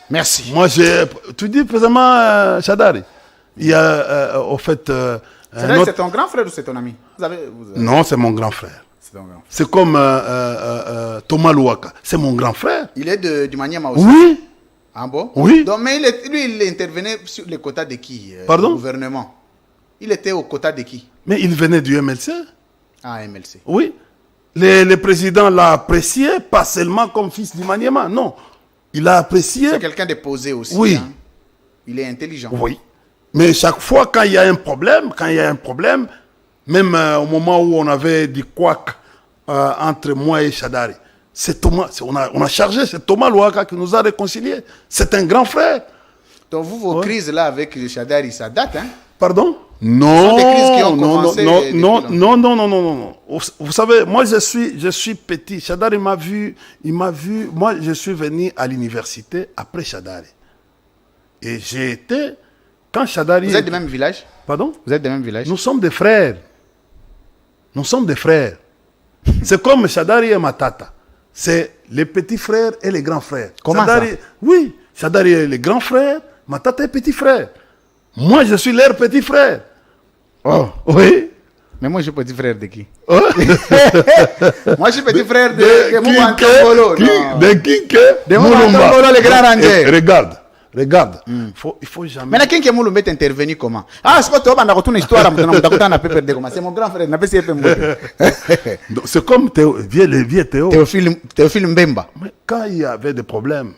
Merci. Moi, tu dis précisément Chadari. Il y a, au fait... c'est ton grand frère ou c'est ton ami? Non, c'est mon grand frère. C'est comme Thomas Louaka. C'est mon grand frère. Il est du Maniema aussi? Oui. Ah bon? Oui. Donc, mais lui, il intervenait sur les quotas de qui? Pardon? Du gouvernement. Il était au quota de qui? Mais il venait du MLC. Ah, MLC. Oui. Le président l'a apprécié, pas seulement comme fils du Maniema, non. Il a apprécié. C'est quelqu'un de posé aussi. Oui. Hein? Il est intelligent. Oui. Mais chaque fois, quand il y a un problème, même au moment où on avait dit couac entre moi et Chadari, c'est Thomas, on a chargé, c'est Thomas Louaka qui nous a réconciliés. C'est un grand frère. Donc vos crises là avec Chadari, ça date, hein? Pardon? Non, des crises qui ont commencé non. Vous savez, moi je suis petit. Chadari m'a vu, moi je suis venu à l'université après Chadari. Et j'ai été, quand Chadari... Vous êtes du même village? Pardon? Vous êtes du même village? Nous sommes des frères. C'est comme Chadari et Matata. C'est les petits frères et les grands frères. Comment Chadari, ça? Oui, Chadari est le grand frère, Matata est petit frère. Moi, je suis leur petit frère. Oh. Oui. Mais moi, je suis petit frère de qui? Oh. Moi, je suis petit frère de Moumouantambolo. De Kinke. De Moumouantambolo, le grand ranger. Regarde, Regarde, il faut jamais... Maintenant, qui est Mouloumbe intervenu comment? Ah, c'est quoi toi, on a retourné l'histoire, on a pu perdre comment? C'est mon grand frère, on a pu s'y C'est comme le vieux Théo. Théophile Mbemba. Mais quand il y avait des problèmes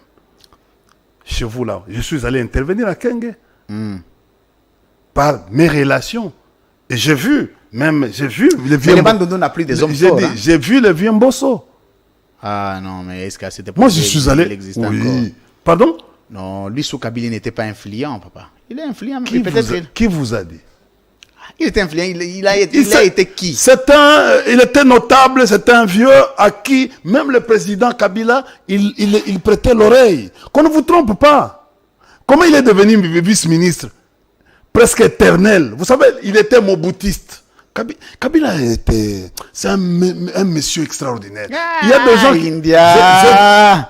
chez vous là, je suis allé intervenir à Kenge par mes relations. Et j'ai vu le vieux... Mais les Bandundu n'a plus des hommes forts. J'ai vu le vieux Mbosso. Ah non, mais est-ce que c'était Moi, je suis allé... Oui. Pardon? Non, lui, sous Kabila, n'était pas influent, papa. Il est influent. Qui vous a dit? Il était influent. Il a été qui? Il était notable, c'est un vieux à qui même le président Kabila, il prêtait l'oreille. Qu'on ne vous trompe pas. Comment il est devenu vice-ministre? Presque éternel. Vous savez, il était moboutiste. Kabila était... C'est un monsieur extraordinaire. Il y a des gens qui... India.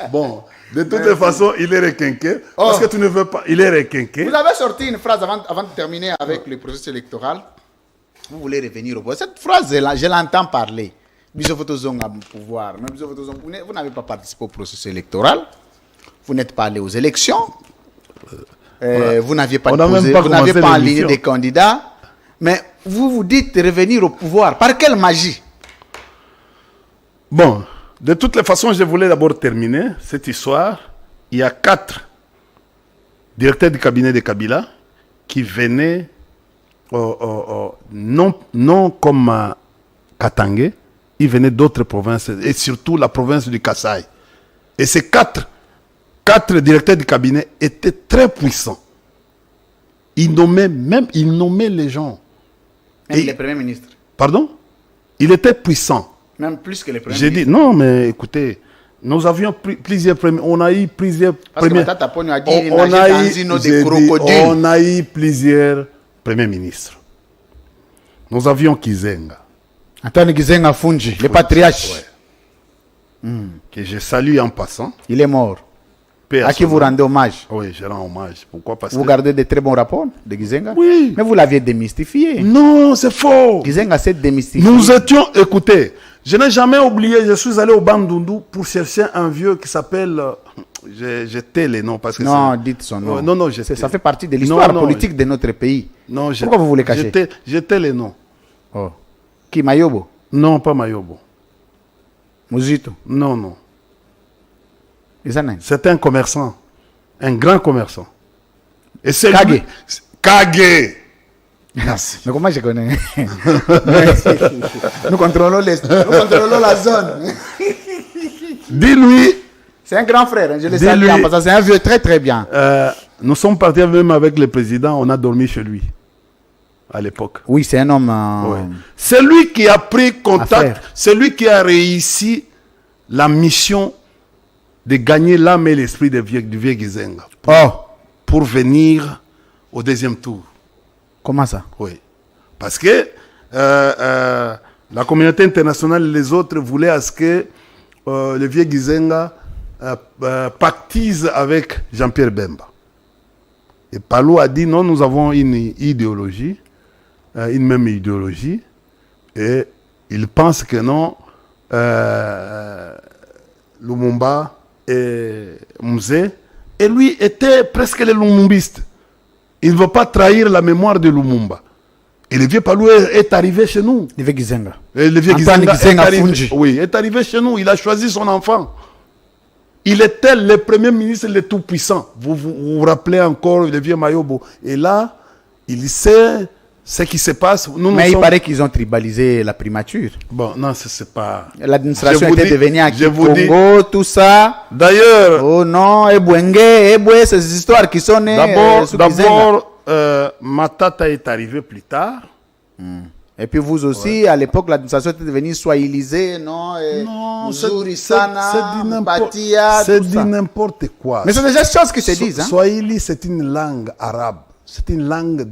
Bon, de toutes les façons, il est requinqué. Parce que tu ne veux pas. Il est requinqué. Vous avez sorti une phrase avant de terminer avec le processus électoral. Vous voulez revenir au pouvoir. Cette phrase, je l'entends parler. Pouvoir. Vous n'avez pas participé au processus électoral. Vous n'êtes pas allé aux élections. Vous n'aviez pas aligné des candidats. Mais vous vous dites revenir au pouvoir. Par quelle magie? Bon, de toutes les façons, je voulais d'abord terminer cette histoire. Il y a 4 directeurs du cabinet de Kabila qui venaient, non comme Katangé, ils venaient d'autres provinces, et surtout la province du Kasaï. Et ces 4 directeurs du cabinet étaient très puissants. Ils nommaient les gens. Même les premiers ministres. Pardon? Il était puissant. Même plus que les premiers ministres. J'ai dit, non, mais écoutez, nous avions plusieurs premiers. On a eu plusieurs premiers. On a eu plusieurs premiers ministres. Nous avions Kizenga. Antoine Kizenga Fungi, le patriarche. Ouais. Que je salue en passant. Il est mort. À qui vous rendez hommage? Oui, je rends hommage. Pourquoi? Parce vous gardez de très bons rapports de Kizenga? Oui. Mais vous l'aviez démystifié. Non, c'est faux. Kizenga s'est démystifié. Nous étions, écoutez, je n'ai jamais oublié, je suis allé au Bandundu pour chercher un vieux qui s'appelle... J'ai tais les noms parce que non, dites son nom. Non, ça fait partie de l'histoire politique de notre pays. Non, pourquoi vous voulez cacher? J'ai tais les noms. Oh. Qui, Mayobo? Non, pas Mayobo. Muzito? Non. C'est un commerçant. Un grand commerçant. Et c'est Kage. Kage. Merci. Mais comment je connais? Nous contrôlons la zone. Dis-lui. C'est un grand frère, je le salue en passant. C'est un vieux très très bien. Nous sommes partis même avec le président, on a dormi chez lui. À l'époque. Oui, c'est un homme... Ouais. C'est lui qui a pris contact, c'est lui qui a réussi la mission de gagner l'âme et l'esprit du vieux Kizenga. Pour venir au deuxième tour. Comment ça? Oui. Parce que la communauté internationale et les autres voulaient à ce que le vieux Kizenga pactise avec Jean-Pierre Bemba. Et Palou a dit non, nous avons une idéologie, une même idéologie, et il pense que non, Lumumba et Mzee, et lui était presque le Lumumbiste. Il ne veut pas trahir la mémoire de Lumumba. Et le vieux Palou est arrivé chez nous. Le vieux Kizenga. Le vieux Kizenga est arrivé chez nous. Il a choisi son enfant. Il était le premier ministre le tout-puissant. Vous rappelez encore le vieux Mayobo. Et là, il sait ce qui se passe. Mais il paraît qu'ils ont tribalisé la primature. Bon, non, c'est pas... L'administration était devenue à Congo, tout ça. D'ailleurs... Oh non, Eboué, ces histoires qui sont nées D'abord, Matata est arrivé plus tard. Et puis vous aussi, à l'époque, l'administration était devenue swahililisée, non? Non, c'est dit n'importe quoi. Mais c'est déjà des choses qui se disent. Swahili, c'est une langue arabe. C'est une langue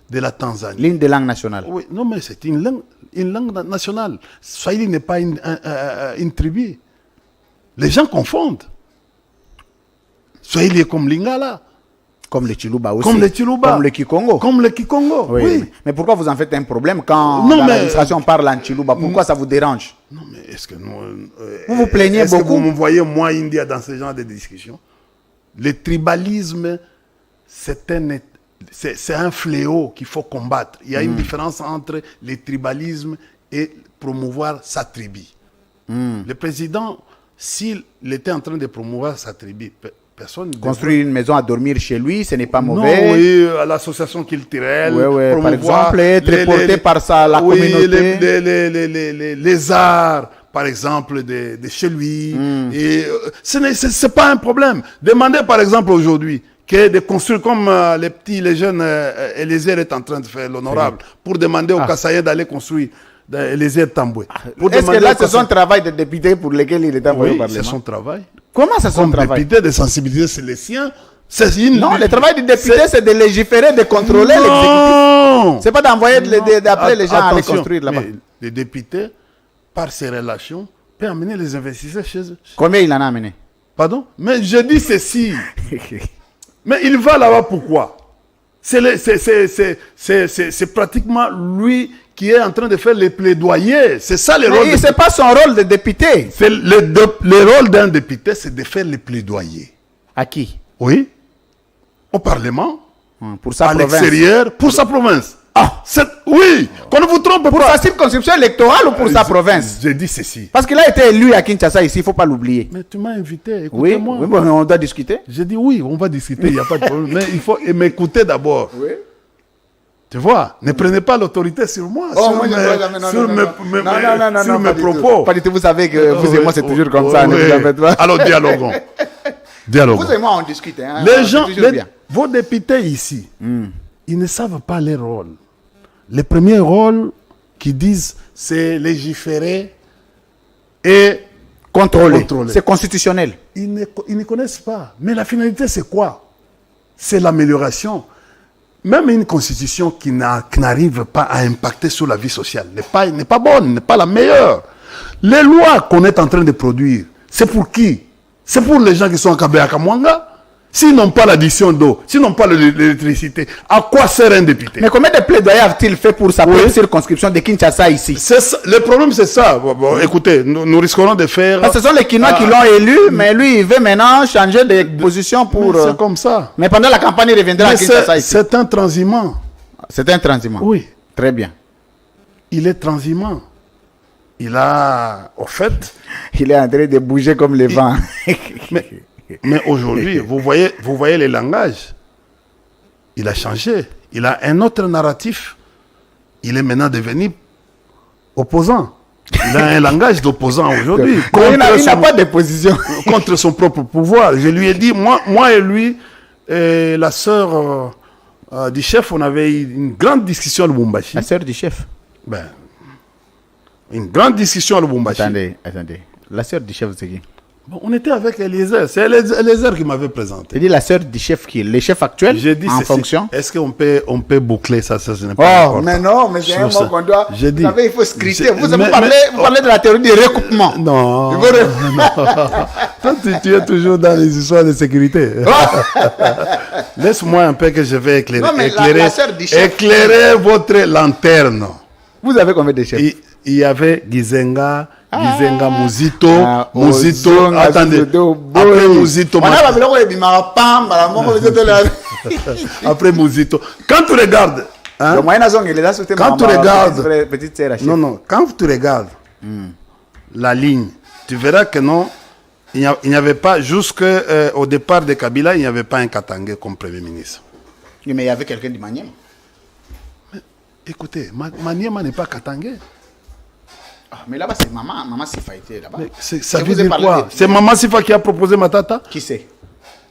de la Tanzanie. L'une des langues nationales. Oui, non, mais c'est une langue nationale. Swahili n'est pas une tribu. Les gens confondent. Swahili est comme Lingala. Comme le Chiluba aussi. Comme le Chiluba. Comme le Kikongo. Comme le Kikongo, oui. Mais pourquoi vous en faites un problème quand Non, dans mais- l'administration parle en Chiluba? Pourquoi ça vous dérange? Non, mais est-ce que Vous vous plaignez est-ce beaucoup? que vous me voyez, moi, India, dans ce genre de discussion? Le tribalisme, c'est un fléau qu'il faut combattre. Il y a une différence entre le tribalisme et promouvoir sa tribu. Le président, s'il était en train de promouvoir sa tribu, personne ne Construire une maison à dormir chez lui, ce n'est pas Non, mauvais. oui, à l'association culturelle. Ouais, par promouvoir exemple, être porté par la communauté. Les arts, par exemple, de chez lui. Et ce n'est pas un problème. Demandez, par exemple, aujourd'hui, que de construire comme les jeunes, Eliezer est en train de faire l'honorable, pour demander aux Kassaïens d'aller construire Eliezer Tamboué. Est-ce que là, c'est son travail de député pour lequel il est envoyé au Oui, Parlement? c'est son travail. Comment c'est son Comme travail? député de sensibiliser, c'est le sien. Non, le travail du député, c'est de légiférer, de contrôler l'exécutif. Non. C'est pas d'envoyer d'appeler les gens à aller Attention, construire là-bas. mais les députés, par ses relations, peuvent amener les investisseurs chez eux. Combien il en a amené? Pardon? Mais je dis ceci. Mais il va là-bas pourquoi? C'est pratiquement lui qui est en train de faire les plaidoyers. C'est ça le rôle. Mais c'est pas son rôle de député. Le rôle d'un député, c'est de faire les plaidoyers. À qui? Oui. Au Parlement, Pour sa à province. l'extérieur, pour sa province. Oui, qu'on ne vous trompe Pour pas. sa circonscription électorale ou pour sa province? Je dis ceci. Parce qu'il a été élu à Kinshasa ici, il ne faut pas l'oublier. Mais tu m'as invité, Oui, écoutez-moi. oui, bon, on doit discuter. J'ai dit oui, on va discuter, il n'y a pas de problème. Mais il faut m'écouter d'abord. Oui. Tu vois, ne prenez pas l'autorité sur moi, Oh, sur moi, je mes- dois jamais- non, sur non, mes- non, mes- non, non, non, sur non, mes pas du tout. propos. Pas du tout, vous savez que vous et moi, c'est toujours comme Oui, ça, ne vous en faites pas. Alors dialoguons. Dialoguons. Vous et moi, on discute. Hein, Les gens, c'est toujours bien. vos députés ici, ils ne savent pas leur rôle. Le premier rôle qu'ils disent, c'est légiférer et Contrôler. Contrôler. C'est constitutionnel. ils ne connaissent pas. Mais la finalité, c'est quoi? C'est l'amélioration. Même une constitution qui n'arrive pas à impacter sur la vie sociale n'est pas bonne, n'est pas la meilleure. Les lois qu'on est en train de produire, c'est pour qui? C'est pour les gens qui sont à Kabeakamwanga. S'ils n'ont pas l'addition d'eau, s'ils n'ont pas l'électricité, à quoi sert un député? Mais combien de plaidoyers a-t-il fait pour sa propre circonscription de Kinshasa ici? Le problème, c'est ça. Bon, écoutez, nous risquerons de faire... Parce que ce sont les Kinois qui l'ont élu, mais lui, il veut maintenant changer de position pour... C'est comme ça. Mais pendant la campagne, il reviendra à Mais Kinshasa ici. c'est un transhumant. C'est un transhumant. Oui. Très bien. Il est transhumant. Il a, au fait... Il est en train de bouger comme les vents. Mais aujourd'hui, vous voyez les langages. Il a changé. Il a un autre narratif. Il est maintenant devenu opposant. Il a un langage d'opposant aujourd'hui. Il n'a pas de position. Contre son propre pouvoir. Je lui ai dit, moi et lui, et la sœur du chef, on avait eu une grande discussion à Lubumbashi. La sœur du chef. Ben, une grande discussion à Lubumbashi. Attendez. La sœur du chef, c'est qui? Bon, on était avec Eliezer. C'est Eliezer qui m'avait présenté. Tu dis la sœur du chef qui est le chef actuel J'ai dit en ceci. fonction? Est-ce qu'on peut boucler ça? Ça, ce n'est Oh, pas important. mais non, mais c'est un Sur mot ça. qu'on doit... J'ai dit. Vous savez, il faut scripter. Vous Mais- parlez de la théorie du recoupement. Non. Il faut Toi, tu es toujours dans les histoires de sécurité. Laisse-moi un peu que je vais éclairer, Non, mais la sœur du chef. éclairer votre lanterne. Vous avez combien de chefs? Il y avait Gizenga, Muzito, Muzito. Ozonga, Attendez. Zudo, Après Boy. Muzito. On a biloko ebimaka pamba, la moko bezoto la- Après Muzito. Quand tu regardes. Hein, Le moyen azong, il est là, c'était Quand tu maman, regardes- petite sœur à chef. non, quand tu regardes la ligne, tu verras que non, il n'y avait pas, jusqu'au départ de Kabila, il n'y avait pas un Katangé comme Premier ministre. Oui, mais il y avait quelqu'un du Maniema. Écoutez, Maniema n'est pas Katangé. Ah, mais là-bas, c'est maman Sifa était là-bas. Ça Je veut vous ai dire parlé quoi? de- C'est Maman Sifa qui a proposé Matata? Qui c'est?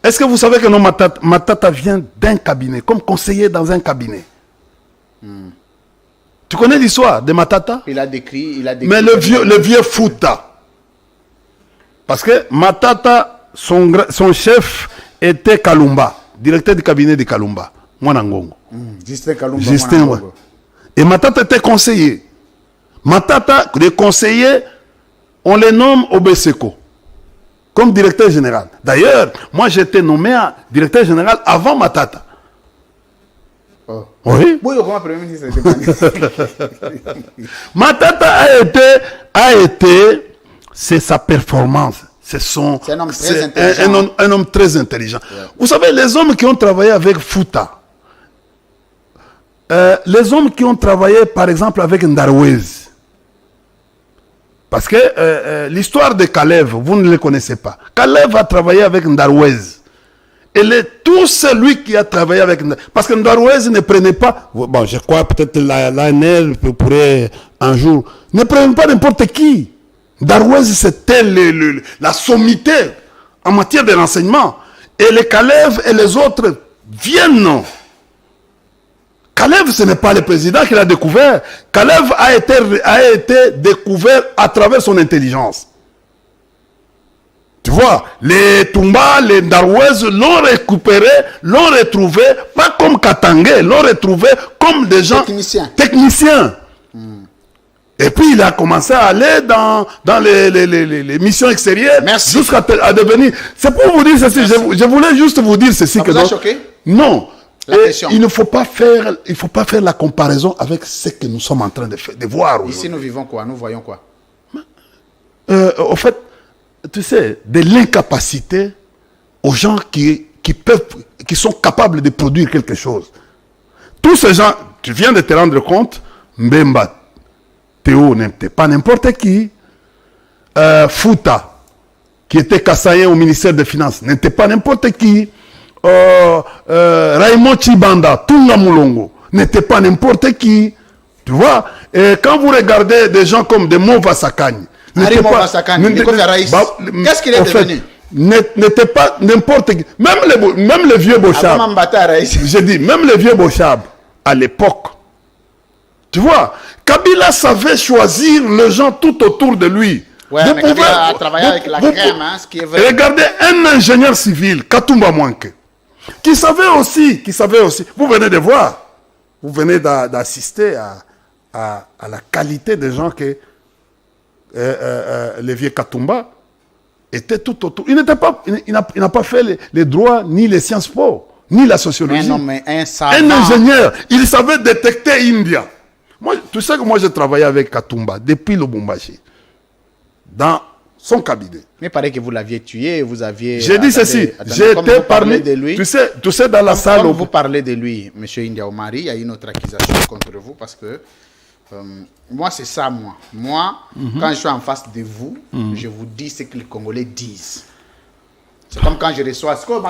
Est-ce que vous savez que non, Matata vient d'un cabinet, comme conseiller dans un cabinet? Tu connais l'histoire de Matata? Il a décrit... Mais le vieux Fouta. Parce que Matata, son chef était Kalumba, directeur du cabinet de Kalumba, Mwanangongo. Justin Kalumba. Justin, Mwana ouais. Kongo. Et Matata était conseiller. Matata, les conseillers, on les nomme Obeseko. comme directeur général. D'ailleurs, moi j'étais nommé directeur général avant Matata. Oh. Oui. Oui, comment Premier ministre Matata a été, c'est sa performance. C'est un homme très intelligent. Un homme très intelligent. Ouais. Vous savez, les hommes qui ont travaillé avec Fouta, les hommes qui ont travaillé par exemple avec Ndarwez, parce que l'histoire de Kalev, vous ne le connaissez pas. Kalev a travaillé avec Ndarwez. Et tout celui qui a travaillé avec Ndarwez, parce que Ndarwez ne prenait pas, bon, je crois peut-être l'ANL pourrait un jour, ne prenait pas n'importe qui. Ndarwez, c'était la sommité en matière de renseignement. Et les Kalev et les autres viennent. Kalev, ce n'est pas le président qui l'a découvert. Kalev a été découvert à travers son intelligence. Tu vois, les Tumba, les Ndarwez l'ont récupéré, l'ont retrouvé, pas comme Katangé, l'ont retrouvé comme des gens techniciens. Et puis il a commencé à aller dans les missions extérieures jusqu'à devenir. C'est pour vous dire ceci, je voulais juste vous dire ceci. Ça vous a choqué? Non. Il ne faut pas faire, la comparaison avec ce que nous sommes en train de voir. Ici, nous vivons quoi? Nous voyons quoi? Au fait, tu sais, de l'incapacité aux gens qui sont capables de produire quelque chose. Tous ces gens, tu viens de te rendre compte, Mbemba, Théo n'était pas n'importe qui. Fouta, qui était Kassayen au ministère des Finances, n'était pas n'importe qui. Raymond Chibanda, Tunga Moulongo, n'était pas n'importe qui. Tu vois, et quand vous regardez des gens comme des Mova Sakani, qu'est-ce qu'il est devenu? N'était pas n'importe qui. Même les vieux Bochab. Je dis, même les vieux Bochab, à l'époque. Tu vois, Kabila savait choisir les gens tout autour de lui. Ouais, mais Kabila a travaillé avec la crème, hein, ce qui est vrai. Regardez un ingénieur civil, Katumba Mwanke, qui savait aussi. Vous venez de voir. Vous venez d'assister à la qualité des gens que le vieux Katumba était tout autour. Il n'a pas fait les droits, ni les sciences po, ni la sociologie. Mais un ingénieur. Il savait détecter India. Moi, tu sais que moi, j'ai travaillé avec Katumba depuis Lubumbashi, dans son cabinet. Mais il paraît que vous l'aviez tué, vous aviez... J'ai dit ceci, j'ai été parmi... de lui, tu sais, dans la salle... Comme vous parlez de lui, M. India Omari, il y a une autre accusation contre vous parce que... moi, c'est ça, moi. Moi, quand je suis en face de vous, je vous dis ce que les Congolais disent. C'est comme quand je reçois... Oh,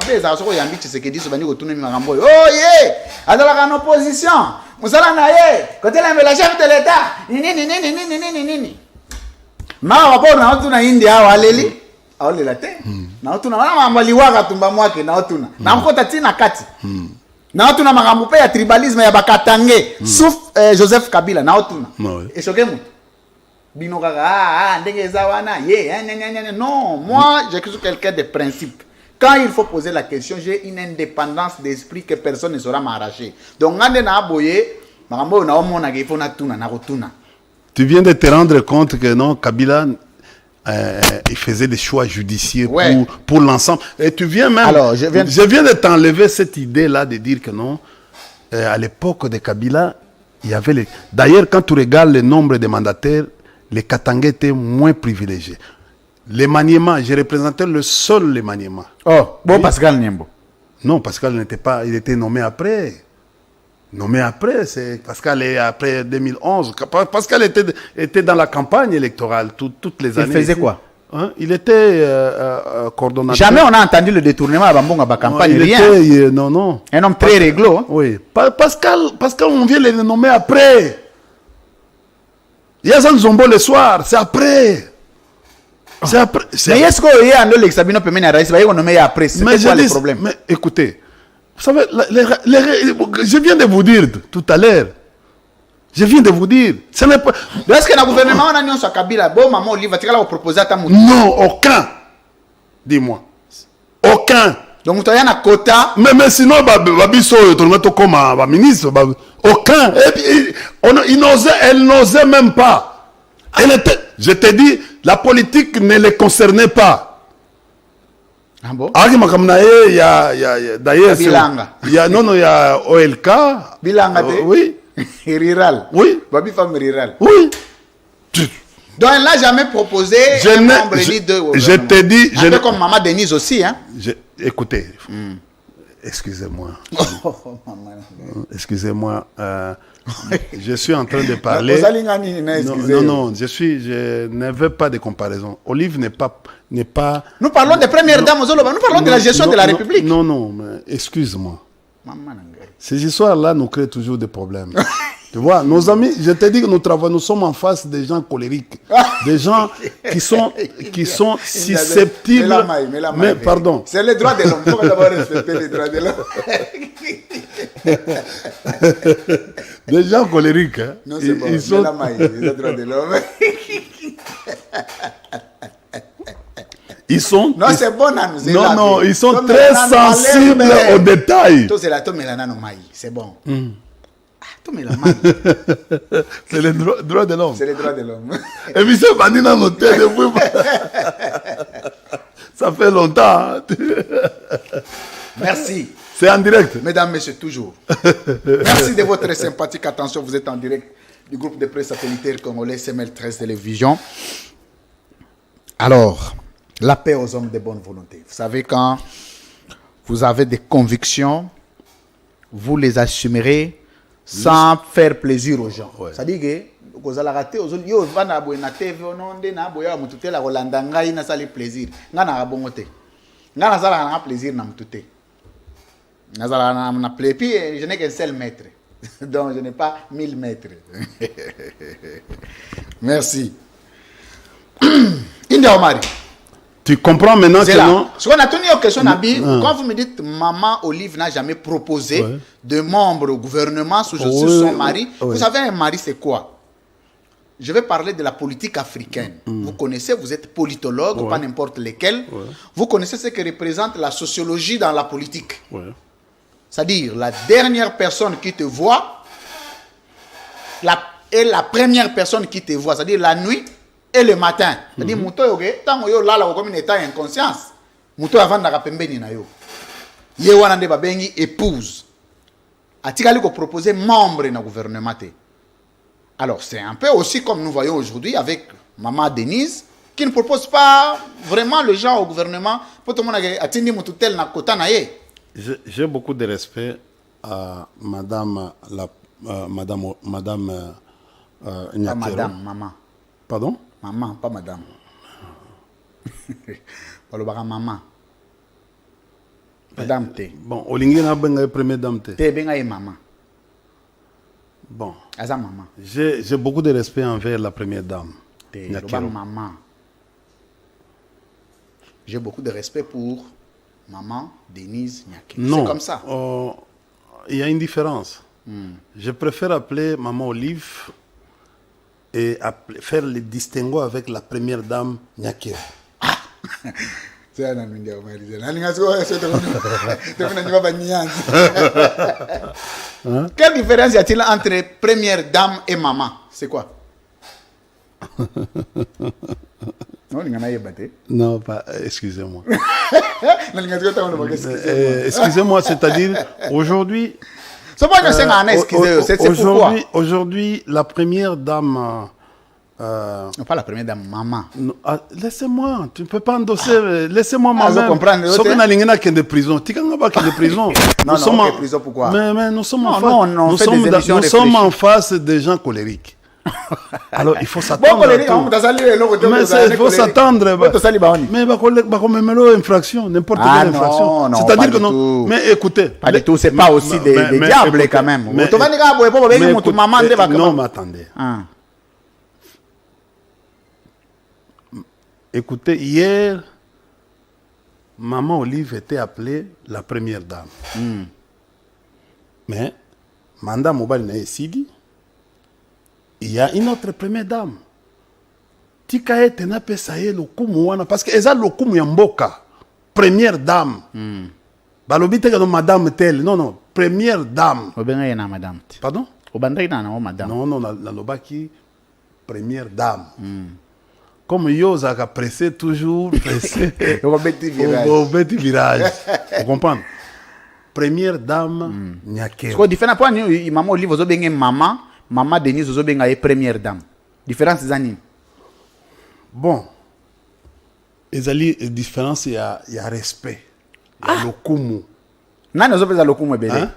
yeah! Alors, en opposition, vous allez en aller, côté la chef de l'État. Ma rapport na otuna India waleli. Awole la te. Na otuna wana mambaliwa katumba mwake na otuna. Na mkota tina kati. Na otuna makambo pe ya tribalisme ya bakatange. Sauf Joseph Kabila na otuna. Et choqué mutu. Bino kaka ndenge za wana non, moi je suis quelqu'un de principe. Quand il faut poser la question, j'ai une indépendance d'esprit que personne ne saura m'arracher. Donc ngande na aboye makambo na omona ke fona tuna na rotuna. Tu viens de te rendre compte que non, Kabila, il faisait des choix judicieux pour l'ensemble. Et tu viens même... Alors, je viens de t'enlever cette idée-là de dire que non, à l'époque de Kabila, il y avait les... D'ailleurs, quand tu regardes le nombre de mandataires, les Katangais étaient moins privilégiés. Les Maniema, j'ai représenté le seul les Maniema. Oh, bon, oui. Pascal Niembo. Non, Pascal n'était pas... Il était nommé après. C'est Pascal est après 2011. Pascal était dans la campagne électorale toutes les années. Il faisait quoi? Il était coordonnateur. Jamais on a entendu le détournement à Bambonga la campagne, rien. Non. Un homme très réglo. Hein? Oui. Pascal, on vient le nommer après. Yazan Zombo le soir, c'est après. C'est après. Mais est-ce qu'il y a un Sabino Pemena Raïs, il va nommer après. C'est quoi le problème? Mais écoutez. Vous savez, je viens de vous dire tout à l'heure. Ce n'est pas... Est-ce que le gouvernement a mis sur Kabila, bon maman Olive, tu vas proposer à ta mouton? Non, aucun. Dis-moi. Aucun. Donc tu as un quota. Mais sinon, comme ministre, aucun. Elle n'osait même pas. Je te dis, la politique ne les concernait pas. Ah bon? Ah, il y a d'ailleurs. Bilanga. Il y a, non, il y a OLK. Bilanga, oui. Rural. Oui. Babi femme rural. Oui. Donc, elle n'a jamais proposé un membre ni deux. Je te dis. Un peu comme Maman Denise aussi, hein? Écoutez, excusez-moi. Excusez-moi. Je suis en train de parler. Non, je ne veux pas de comparaison. Olive n'est pas. Nous parlons des premières dames, nous parlons de la gestion de la République. Non, mais excuse-moi. Ces histoires-là nous créent toujours des problèmes. Tu vois, nos amis, je te dis que nous sommes en face des gens colériques, des gens qui sont susceptibles. Mais pardon. C'est les droits de l'homme. Il faut d'abord respecter les droits de l'homme. Des gens colériques. Hein. Non, c'est bon. Ils sont les droits de l'homme. Ils sont. Non, c'est bon. Non, ils sont très sensibles aux détails. C'est bon. C'est les droits de l'homme. C'est les droits de l'homme. Et puis c'est bandit dans l'hôtel depuis. Ça fait longtemps. Merci. C'est en direct. Mesdames, messieurs, toujours. Merci de votre sympathique attention. Vous êtes en direct du groupe de presse satellitaire congolais CML13 Télévision. Alors, la paix aux hommes de bonne volonté. Vous savez, quand vous avez des convictions, vous les assumerez sans faire plaisir aux gens. Ouais. C'est-à-dire que vous allez rater aux autres. Yo, va na boy na TV, on de na boy, on mutute la Rolanda, ngai na sali plaisir. Nga na bongote. Nga na sala na plaisir na mutute. Na sala na plaisir. Puis je n'ai qu'un seul maître, donc je n'ai pas 1000 maîtres. Merci. India Omari. Tu comprends maintenant que non? Ce qu'on a tenu aux questions, Nabi, quand vous me dites Maman Olive n'a jamais proposé de membre au gouvernement sous son mari, vous savez, un mari, c'est quoi? Je vais parler de la politique africaine. Vous connaissez, vous êtes politologue, pas n'importe lequel. Vous connaissez ce que représente la sociologie dans la politique. C'est-à-dire, la dernière personne qui te voit est la première personne qui te voit. C'est-à-dire, la nuit et le matin. C'est-à-dire, tant que yo là, comme une état inconscience, muto avant na kapembeni na yo. Ye wana nde babengi épouse. Atikali ko proposer membre na gouvernement. Alors, c'est un peu aussi comme nous voyons aujourd'hui avec Maman Denise, qui ne propose pas vraiment le genre au gouvernement. Pour tout le monde, atindi mututel na kota na ye. J'ai beaucoup de respect à Madame Nyakero. Madame, maman. Pardon? Maman, pas madame. Maman. Madame T. Bon, Olingi n'a pas première dame T. T benga maman. Bon. Asa maman. J'ai beaucoup de respect envers la première dame. T. Maman. J'ai beaucoup de respect pour Maman Denise Nyakero. Non. C'est comme ça. Il y a une différence. Je préfère appeler Maman Olive et faire le distinguo avec la première dame Nyakero. Quelle différence y a-t-il entre première dame et maman? C'est quoi? Non, pas, excusez-moi. Excusez-moi, c'est-à-dire, aujourd'hui... Aujourd'hui, la première dame... non, pas la première dame, maman. Laissez-moi, tu ne peux pas endosser. Laissez-moi moi-même. Sauf que n'a qu'un de prison. Tu n'as pas qu'un de prison. Non, non, prison, pourquoi? Mais nous sommes nous sommes en face des gens colériques. Alors il faut s'attendre. Il faut s'attendre. Mais il infraction, n'importe quelle infraction. C'est-à-dire que non. Mais écoutez. Pas du tout, c'est pas aussi des diables quand même. Non, mais attendez. Écoutez, hier, Maman Olive était appelée la première dame. Mais, Manda Mobile n'a Sidi, il y a une autre première dame. Tika ete na pesa ye lokumu wana parce que eza lokumu ya mboka. Première dame. Balobite que madame telle. Non, première dame. Obenga yena madame. Pardon? Obanda yena na madame. Non, la lobaki première dame. comme yo a pressé toujours pressé Au petit virage. au petit virage. Vous comprenez? Première dame Nyakero. Parce que différent point maman Olive ozo benga maman Denise ozo benga première dame. Différence zani. Bon. Ezali différence il y a respect. Il y a lokumu. Nani ozo pesa lokumu ebele? Hein?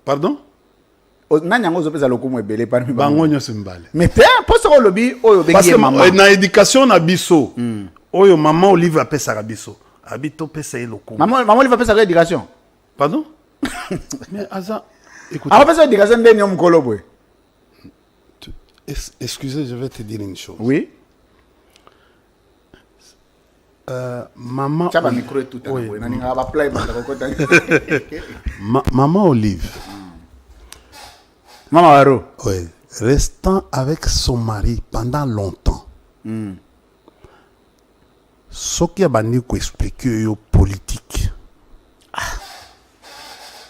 Pardon? Nani yango ozo pesa lokumu ebele parmi Bango nyoso mbale. Mais pour ça lobi oyo Parce benga maman. que na éducation na biso. Oyo maman Olive apesa ka biso. Habito pesa lokumu. Maman Olive pesa ka éducation. Pardon? Mais Aza, écoutez. Alors pesa éducation ndeni omukolo boy. Excusez, je vais te dire une chose. Oui. Maman. Ça va micro tout à l'heure. Nani nga ba play ba kokota. Maman Olive. Maman Waro. Oui. Restant avec son mari pendant longtemps. Ce qui a banni ko expliquer yo politique.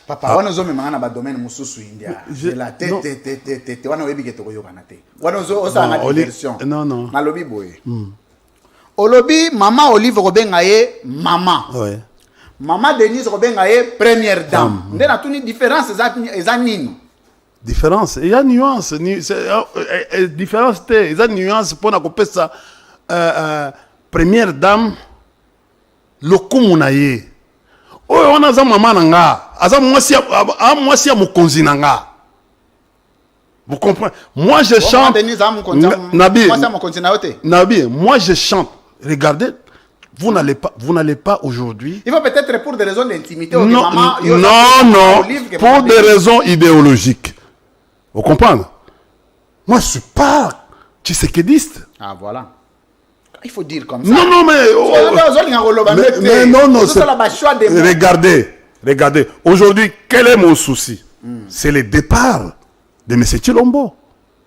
Papa, wana zo memanga na ba domaine mususu india. C'est la tete wana webi ke toko yokana te. Wana zo osa na diversion. Non. Na lobi boye. Olobi maman Olive Robenga ye maman. Ouais. Maman Denise Robenga ye première dame. Ndena tuni différence eza nini? Différence, il y a nuance, différence il y a nuance pour na kopesa première dame lokumu na ye. Oyo wana za mama na nga, aza mwasi ya mokonzi na nga. Vous comprenez? Moi je chante. Nabi, moi je chante. Regardez, vous n'allez pas aujourd'hui. Il faut peut-être pour des raisons d'intimité. Non, pour des raisons idéologiques. Vous comprenez? Moi je suis pas tshisekidiste. Ah voilà. Il faut dire comme ça. Non, mais non, regardez. Aujourd'hui, quel est mon souci? C'est le départ de M. Tshilombo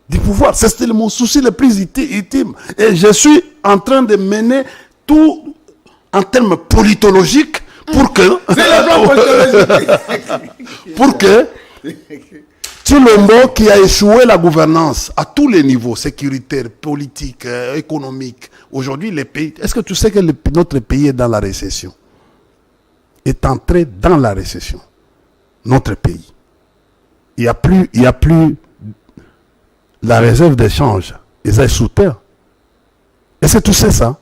du pouvoir. C'est mon souci le plus intime. Et je suis en train de mener tout en termes politologiques pour que... pour que Tshilombo, qui a échoué la gouvernance à tous les niveaux, sécuritaire, politique, économique. Aujourd'hui, les pays... Est-ce que tu sais que notre pays est dans la récession? Est entré dans la récession. Notre pays. Il n'y a plus la réserve d'échange. Ils sont sous terre. Est-ce que tu sais ça?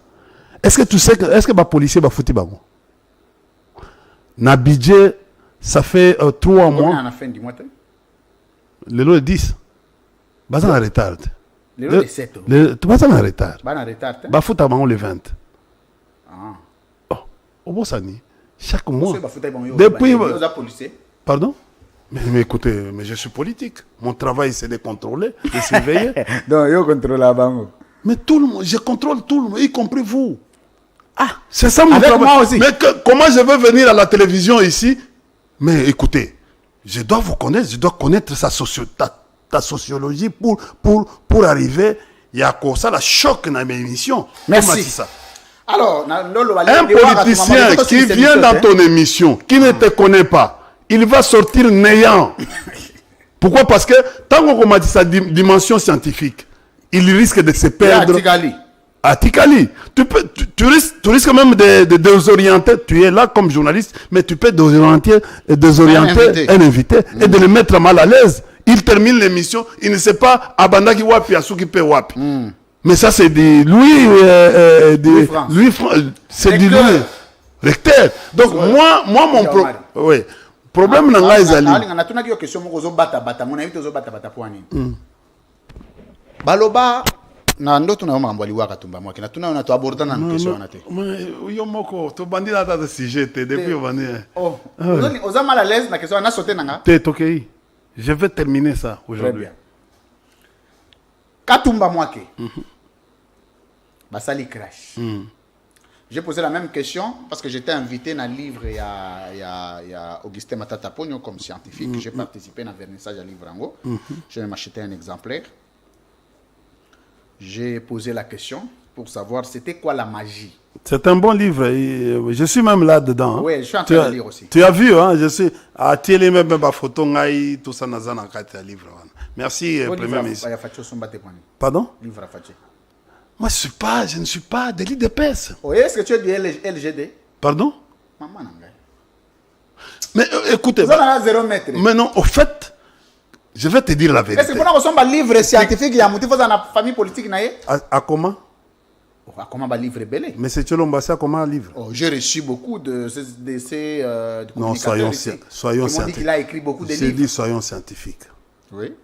Est-ce que tu sais que... Est-ce que les policiers vont foutre bago? Na budget, ça fait 3 mois. À la fin du mois. Le lot est 10. Baza en retard. Le lot est 7. Tu vas en retard. Baza en retard. Ba fouta bango le 20. Ah. Oh, au bon sani. Chaque mois. Depuis. Pardon? Mais écoutez, mais je suis politique. Mon travail, c'est de contrôler, de surveiller. Donc, yo contrôle la banque. Mais tout le monde, je contrôle tout le monde, y compris vous. Ah, c'est ça mon avec travail. Moi aussi. Mais comment je veux venir à la télévision ici? Mais écoutez, je dois vous connaître, je dois connaître ta sociologie pour arriver. Il y a quoi ça, la choc dans mes émissions. Merci. Ça? Alors, un politicien qui vient dans ton émission, qui ne te connaît pas, il va sortir néant. Pourquoi? Parce que tant qu'on m'a dit sa dimension scientifique, il risque de se perdre. À Tikali. Tu risques même de désorienter. Tu es là comme journaliste, mais tu peux désorienter un invité et de le mettre mal à l'aise. Il termine l'émission, il ne sait pas Abandaki Wapi, Asuki Pe Wapi. Mais ça, c'est de Louis c'est du Louis. Recteur. Donc, moi, mon problème. Oui. Problème n'a pas été. Baloba. Na ndo tuna mambo aliwaka tumba mwake na tuna na tuaborda na question na te. Yo moko to bandila ta sujet te depuis vani. Oh. Oza mal à l'aise na question na sauter nanga. Te tokei. Je vais terminer ça aujourd'hui. Katumba mwake. Basali crash. J'ai posé la même question parce que j'étais invité dans le livre il y a Augustin Matata Pogno comme scientifique, j'ai participé dans le vernissage à livre Ango. Je vais m'acheter un exemplaire. J'ai posé la question pour savoir c'était quoi la magie. C'est un bon livre. Je suis même là-dedans. Oui, je suis en train de lire aussi. Tu as vu, hein? Je suis à télé même ma photo, tout ça dans un livre. Merci, Premier ministre. Pardon? Moi, je ne suis pas de l'IDPS. Oui, est-ce que tu es du LGD? Pardon? Maman Nangai. Mais écoutez, Vous avez 0 mètre. mais non, au fait, je vais te dire la vérité. Est-ce que vous avez un livre scientifique qui a monté dans la famille politique? À comment? Comment un livre belé? Mais c'est Tchelombassé, comment un livre? J'ai reçu beaucoup de ces non, soyons scientifiques. Dit qu'il a écrit beaucoup de livres. J'ai dit soyons scientifiques. Oui.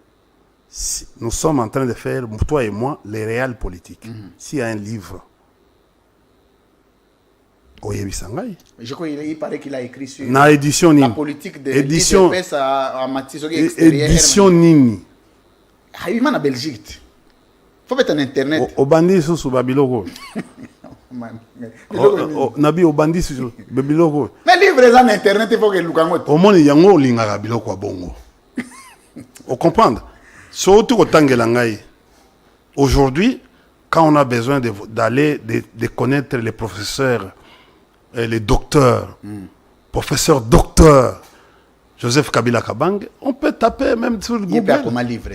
Si nous sommes en train de faire, toi et moi, les réels politiques. S'il y a un livre, je crois qu'il paraît qu'il a écrit sur la politique de édition à édition Nini. Ah, il m'a en Belgique. Faut mettre en internet. Au bandit sous Babiloko. Nabi au bandit sous Babiloko. Mais livre en internet, il faut que Lukangot. Au monde yango linga Babiloko bongo. Vous comprenez? Surtout au Tangelangai. Aujourd'hui, quand on a besoin d'aller de connaître les professeurs, les docteurs, professeur docteur Joseph Kabila Kabang, on peut taper même sur le Google. Il peut comment livre,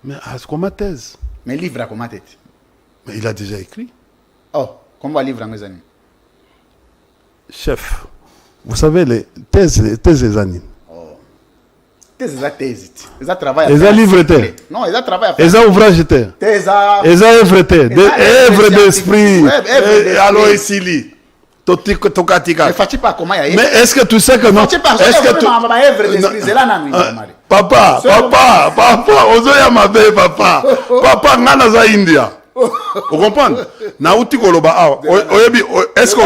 mais comme thèse. Mais livre comment tête? Mais il a déjà écrit. Oh, comment livre en mes années? Chef, vous savez les thèses des années. Oh. Thèse, ils travaillent. Ils ont livre. Non, ils travaillent. Ils ont ouvrage. Ils ont œuvre. Œuvre d'esprit. Alors ici. Mais est-ce que tu sais que non? Est-ce que tu... Papa, ozoya mabe papa. Papa ngana za India. Vous comprenez? Nauti koloba awa. Est-ce que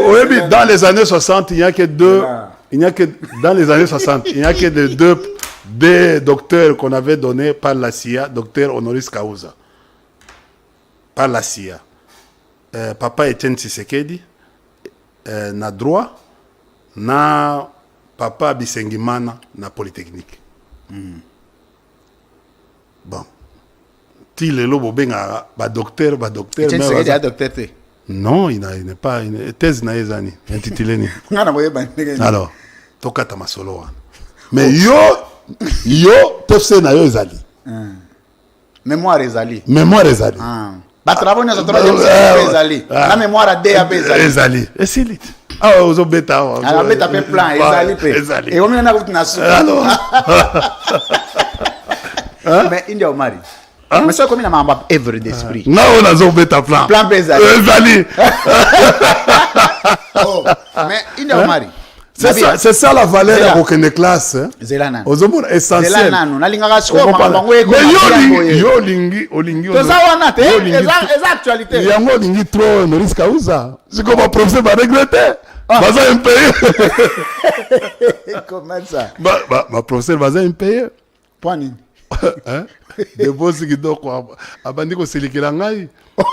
oyebi dans les années 60, il n'y a que deux dans les années 60, il n'y a que deux docteurs qu'on avait donnés par la CIA, docteur Honoris Causa. Par la CIA. Papa Etienne Tshisekedi na droit na papa Bisengimana na polytechnique. Bon. Ti lelo bobenga ba docteur Etienne Tshisekedi a docteur te? Non, il n'est pas une thèse na ezani intitulé ni. Alors, tokata masolo wana. Mais yo tefse na yo ezali. Mémoire ezali. Batravo na troisième cycle ezali. La mémoire a DAB ezali. Ezali. Ah, ozo beta. Ah, beta pe plan ezali pe. Et on na kutina su. Alors. Mais India Omari. Mais ça comme il a mamba œuvre d'esprit. Na on a zo beta plan. Plan ezali. Ezali. Oh, mais India Omari. C'est ça la valeur de aucune classe. Zelana. Ozomona essentiel. Zelana no nalinga siko bango eko. Mais yo lingi. To za wana te, eza actualité. Yango lingi trop no risque usa. Siko ba professeur ba regretter. Baza impayé. Comment ça? Ma professeur baza impayé. Point. Hein? De boss qui donc abandi ko silikela ngai.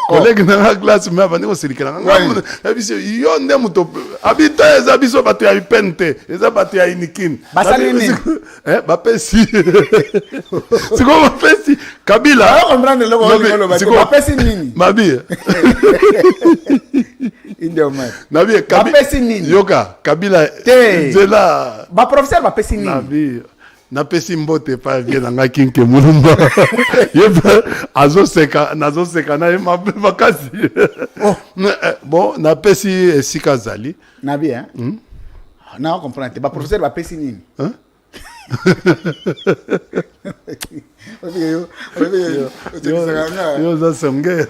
Collègue na la classe mais abandi ko silikela ngai. Abiso yo nde muto habita eza biso bato ya ipente, eza bato ya inikin. Basalini. Ba pesi. Siko ba pesi Kabila. On comprend le logo ba pesi nini? Mabi. India man. Nabi Kabila. Ba pesi nini? Yoka Kabila. Zela. Ba professeur ba pesi nini? Nabi. Na pesi mbote pa bien nga kinke mulumba yeba azoseka na makasi. Bon na pesi esika zali na bien na comprendre ba professeur ba pesi nini yo za songe.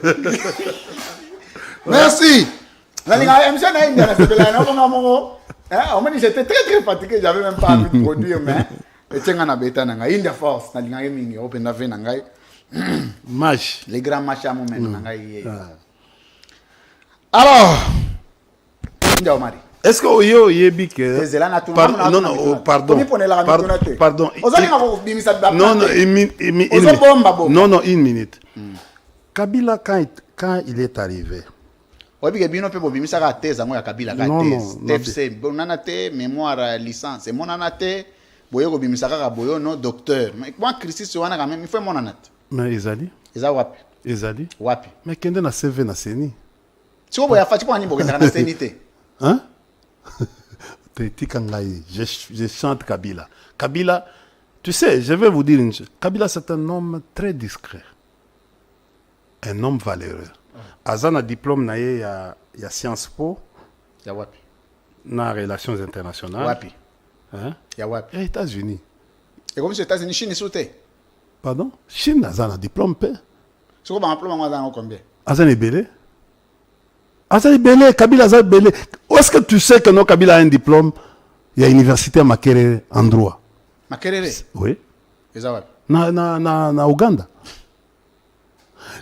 Merci la ligne émission na India na sebela na mongo on m'a dit j'étais très fatigué, j'avais même pas envie de produire mais etenga na beta na ngai India force na linga mingi open na ve na ngai match les grands matchs à moment na ngai. Alors India Omari, est-ce que yo yebi que non pardon non une minute. Kabila quand il est arrivé obi bino pe bobimisa ka thèse ngo ya Kabila ka thèse TFC bonana te mémoire licence monana te boyeko bimisa ka boyo no docteur mais moi Christ wana quand même il faut monana te mais ezali wapi mais kende na CV na seni siko boya fati kwa nyimbo kenda na seni te hein te tikangai je chante Kabila tu sais je vais vous dire une chose. Kabila c'est un homme très discret, un homme valeureux. Azana diplôme na ye ya Sciences Po. Ya wapi? Na relations internationales. Wapi? Hein? Ya wapi? Les États-Unis. Et comme aux États-Unis, Chine sauté. Pardon? Chine azana diplôme pe. C'est quoi un diplôme en combien? Azana belé. Azana belé, Kabila azana belé. Où est-ce que tu sais que non Kabila a un diplôme? Il y a université à Makerere en droit. Makerere? Oui. Et ça wapi? Na Ouganda.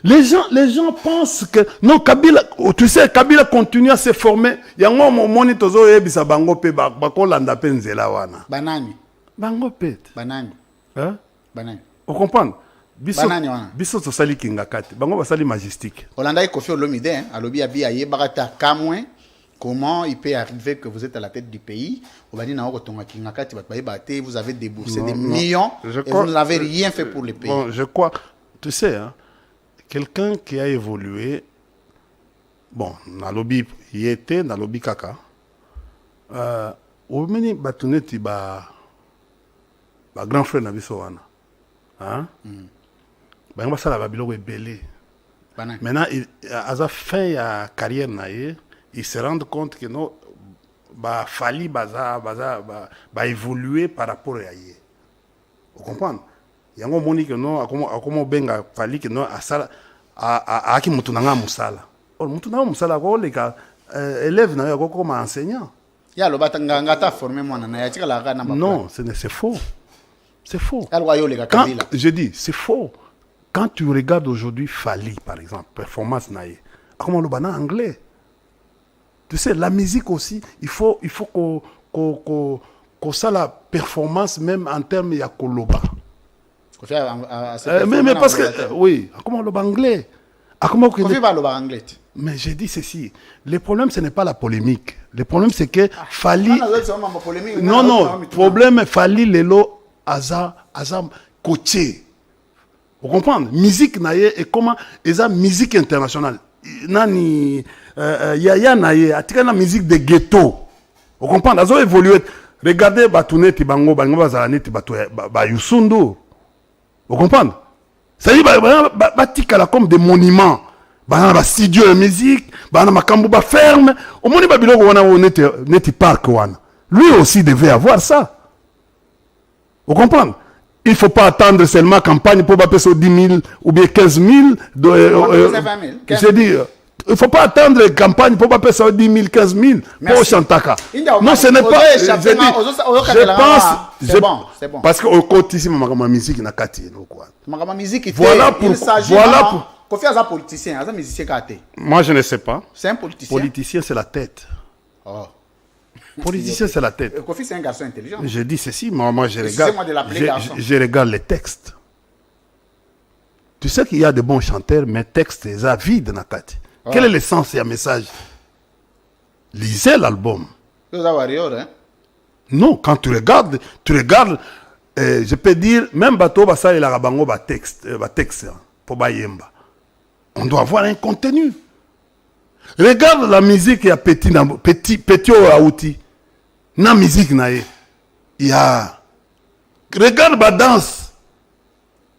Les gens pensent que non Kabila, tu sais Kabila continue à se former. Il y a un moment tozo ebisa bango pe bakolanda pe nzela wana. Banani. Bango pe. Banani. Hein? Banani. Vous comprenez? Banani wana. Biso to sali kingakati. Bango basali majestique. Hollanda Kofi Olomide hein, alobi abi aye barata kamwe. Comment il peut arriver que vous êtes à la tête du pays? Vous avez déboursé des millions et vous n'avez rien fait pour le pays. Bon, je crois, tu sais, hein, quelqu'un qui a évolué, bon, dans le lobby, il était dans le lobby kaka. Au meni batuneti ba grand frère nabiso wana. Hein? Ba ngba sala ba biloko ebele. Maintenant, à la fin de la carrière ils se rendent compte que non, bah fali bah évoluer par rapport à hier. Vous comprenez? Il y a un moment que non, comment benga fali que non à ça à qui mutunanga musala. Or mutunanga musala quoi les gars élèves na quoi comme enseignant. Ya lo batanga ngata formé moi na ya tika la kana ba. Non, c'est faux. C'est faux. Quand je dis c'est faux. Quand tu regardes aujourd'hui Fali par exemple, performance naïe, comment le bana anglais. Tu sais, la musique aussi, il faut qu'on ça la performance même en termes de koloba. Mais parce que, oui, comment le anglais? Mais j'ai dit ceci, le problème ce n'est pas la polémique. Le problème c'est que Fali... Non, problème Fali lelo aza coaché. Vous comprenez? Musique naïe et comment et ça musique internationale. Nani Yaya naïe atika na musique de ghetto. Vous comprenez? Azo évolué. Regardez batuneti bango bazalani ti batu ba Yusundu. Vous comprenez? Ça dit batika comme des monuments. Ba studio de musique, ba makambo ba ferme. Au moni ba biloko wana neti park wana. Lui aussi devait avoir ça. Vous comprenez? Il ne faut pas attendre seulement campagne pour passer aux 10 000 ou bien 15 000. Je dis, il ne faut pas attendre campagne pour passer aux 10 000, 15 000 pour Chantaka. Non, ce n'est pas. Je pense. C'est bon, c'est bon. Parce qu'au côté ici, ma musique n'a qu'à tirer. Ma musique, voilà pour. Kofi est un politicien, un musicien kate. Moi, je ne sais pas. C'est un politicien. Politicien, c'est la tête. Oh. Politicien, c'est la tête. Kofi, c'est un garçon intelligent. Je dis ceci, moi je regarde. Je regarde les textes. Tu sais qu'il y a de bons chanteurs, mais textes, ils sont vides dans la tête. Quel est le sens et le message? Lisez l'album. Non, quand tu regardes, je peux dire, même Bato Basa et la Rabango, texte, pour Bayemba. On doit avoir un contenu. Regarde la musique, il y a petit Aouti. Na musique, il y a. Regarde la danse.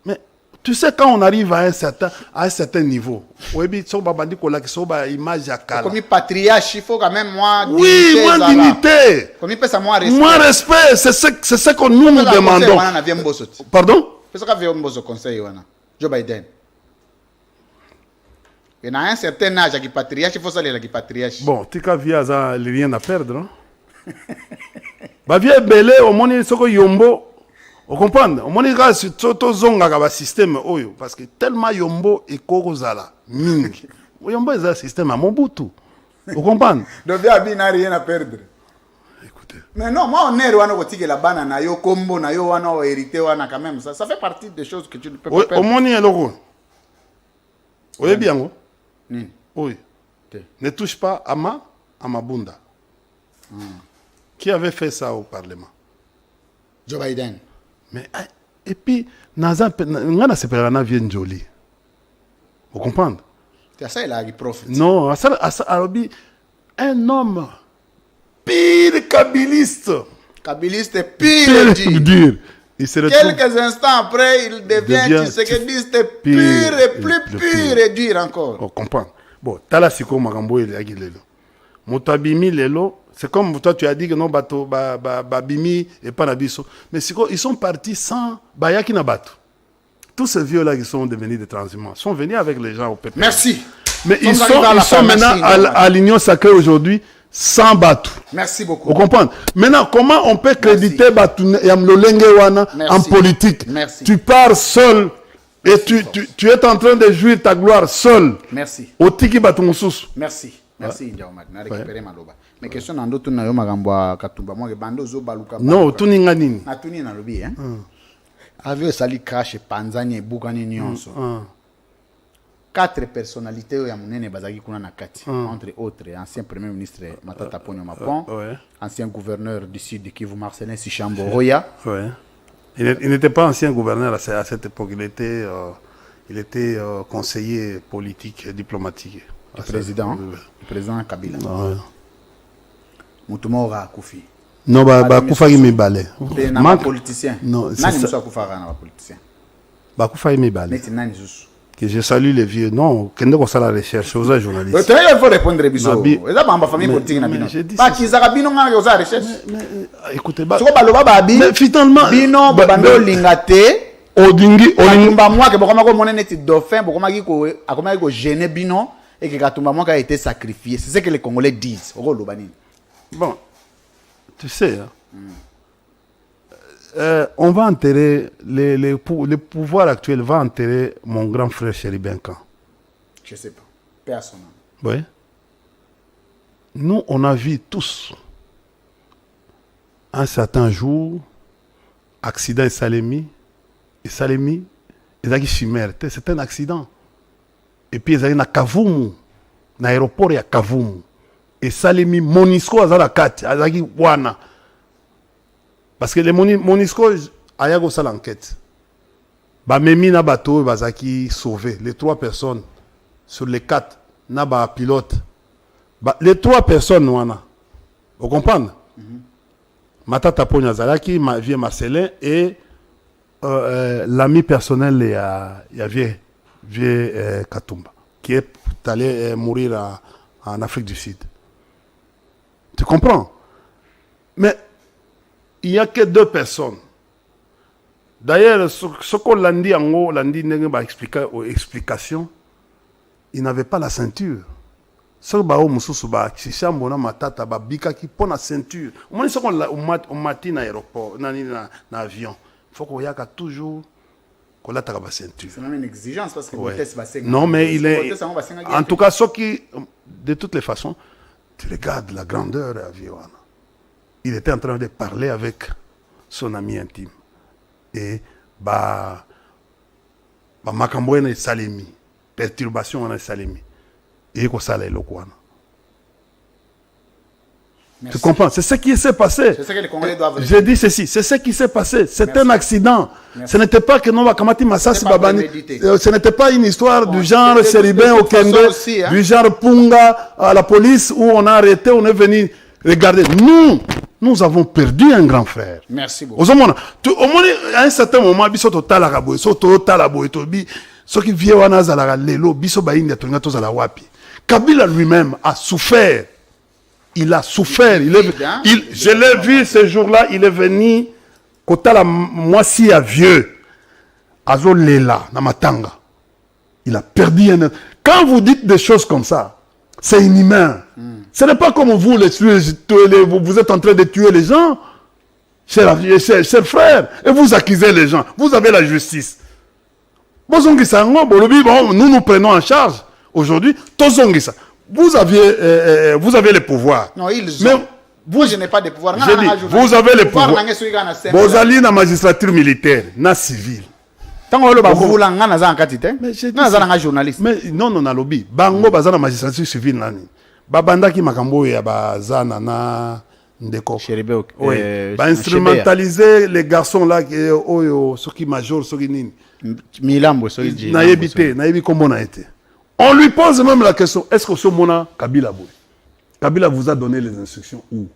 Mais tu sais, quand on arrive à un certain niveau, comme patriarche, il faut quand même moins dignité. Oui, moins dignité. Moins respect. C'est ce que nous demandons. Pardon? C'est ce que conseil Joe Biden. Et dans un certain âge, il faut saluer la patriarche. Bon, tu as vu rien à perdre, non? Bah, vieux belé, au moins, il faut yombo. Vous comprenez? Au moins, il y a un système, parce que tellement yombo et korozala, mingi. Yombo est un système à Mobutu. Vous comprenez? Donc, il n'y a rien à perdre. Écoutez. Mais non, moi, on est la banane, yo combo, yo hérité, quand même. Ça fait partie des choses que tu ne peux pas perdre. Au moins, il y a le rôle. Oui, bien, oui. Ne touche pas à ma bunda. Qui avait fait ça au Parlement? Joe Biden. Mais, et puis, Naza vient joli. Vous comprenez? C'est ça, il a profite. Non, un homme pire kabiliste. Kabiliste pire dur. Il se retrouve... Quelques instants après, il devient tshisekidiste pur et plus pur et dur encore. On comprend. Bon, tala siko makambo il yaki lelo. Motabimi lelo, c'est comme toi tu as dit que non bato bimi et pas nabiso. Mais siko ils sont partis sans bayaki na bato. Tous ces vieux là qui sont devenus des transhumants sont venus avec les gens au PP. Merci. Mais ils sont maintenant à l'Union sacrée aujourd'hui sans bateau. Merci beaucoup. Vous comprenez? Maintenant, comment on peut créditer Batou en politique? Merci. Tu pars seul et tu es en train de jouir ta gloire seul. Merci. Au tiki Batou Moussous. Merci. Merci, Ndiaoumad. Na récupéré Maloba. Mais question dans d'autres, na yo magamba katumba moi bando zo baluka. Non, tout ninga nini. Na tuni na lobi hein. Avec sali crash panzani bukani nyonso. 4 personnalités ya munene bazaki kuna na kati, entre autres ancien premier ministre Matata Ponyo Mapon, ancien gouverneur du sud de Kivu Marcelin Sichambo Roya. Ouais. Il n'était pas ancien gouverneur à cette époque, il était conseiller politique et diplomatique. Le président Kabila. Mutumora Koufi. Non, Koufa qui me balait. Un politicien. Non, c'est ça. Koufa un politicien. Koufa qui me balait. Que je salue les vieux. Non, quand on fait la recherche, aux journalistes. Il faut répondre à Bissot. C'est pas ma famille politique. Pas qu'ils aient Bino à la recherche. Écoutez, mais finalement, Bino, Bando Lingate, Odingi, Olimba, moi, que beaucoup de monde est dauphin, beaucoup de gens gêné Bino et que Katumba moi a été sacrifié. C'est ce que les Congolais disent. Bon, tu sais, on va enterrer, le pouvoir actuel va enterrer mon grand frère Chéribin Kan. Je ne sais pas. Personne. Oui. Nous, on a vu tous, un certain jour, accident et Salemi, ils ont chimère. C'est un accident. Et puis, ils ont na Kavumu, na aéroport ya Kavumu. Et Salemi, Monisco, ils ont la carte, ils ont wana. Parce que les Monisco, aya go sala enquête. Ba memi na bateau bazaki sauvé les 3 personnes sur les 4 na ba pilote. Les 3 personnes wana. Vous comprenez? Matata Ponyo Zalaki, ma vieux Marcelin et l'ami personnel ya vieux Katumba qui est allé mourir en Afrique du Sud. Tu comprends? Mais il n'y a que 2 personnes. D'ailleurs, ce qu'on l'a dit en haut, l'a dit explication, il n'avait pas la ceinture. Ce que Chichambo matata babika qui pon la ceinture. Moi, ce qu'on matin à l'aéroport, dans l'avion, il faut qu'on y ait toujours qu'on ait la ceinture. C'est même une exigence parce que vitesse va s'égaler. Non, mais il est. En tout cas, ce qui, de toutes les façons, tu regardes la grandeur de l'avion. Il était en train de parler avec son ami intime. Et makambo na salemi, perturbation na salemi. Et ko sala eloko. Tu comprends? C'est ce qui s'est passé. C'est ce que les Congolais doivent. J'ai dit ceci, c'est ce qui s'est passé. C'est un accident. Ce n'était pas que non Kamati Massasi Babani. Ce n'était pas une histoire du genre Chéribin au Kende, du genre Punga à la police où on a arrêté, on est venu regarder. Nous avons perdu un grand frère. Merci beaucoup. Au moins, à un certain moment, biso total arabo, so total arabo, tobi, ce qui vient wana zala lelo, biso baïnga tonga to zala wapi. Kabila lui-même a souffert. Il a souffert. Je l'ai vu ce jour-là, il est venu, kotala moisi à vieux, azo lela, namatanga. Il a perdu un. Quand vous dites des choses comme ça, c'est inhumain. Ce n'est pas comme vous, vous êtes en train de tuer les gens, chers frères, et vous accusez les gens. Vous avez la justice. Nous nous prenons en charge aujourd'hui. Vous avez le pouvoir. Non, ils ont. Moi, je n'ai pas de pouvoir. Je dis, vous avez le pouvoir. Vous allez dans la magistrature militaire, na civile. Mais non, non, lobby. Bango bazana magistrature civile nani. Babandaki makambo ya bazana na ndeko. Oui. Instrumentaliser les garçons là qui oyo soki major soki nini. Milambo soki. Na yebité, na yebi kombo na été. On lui pose même la question, est-ce que ce mona Kabila boy? Kabila vous a donné les instructions où?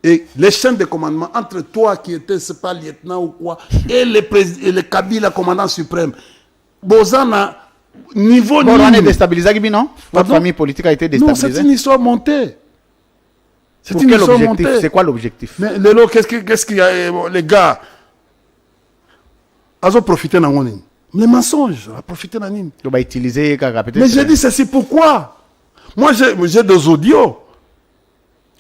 Et les chaînes de commandement entre toi qui étais, c'est pas lieutenant ou quoi, et le Kabila, commandant suprême, Bozana, niveau bon, on est déstabilisé, non? Votre Pardon? famille politique a été Non, déstabilisée. c'est une histoire montée. C'est Pour une quel histoire objectif? montée. C'est quoi l'objectif? Mais Lelo, qu'est-ce qu'il y a, les gars? Ils ont profité d'un nini. Les mensonges, ils ont profité d'un nini. On va utiliser peut-être. Mais j'ai dit ceci pourquoi? Moi, j'ai des audios.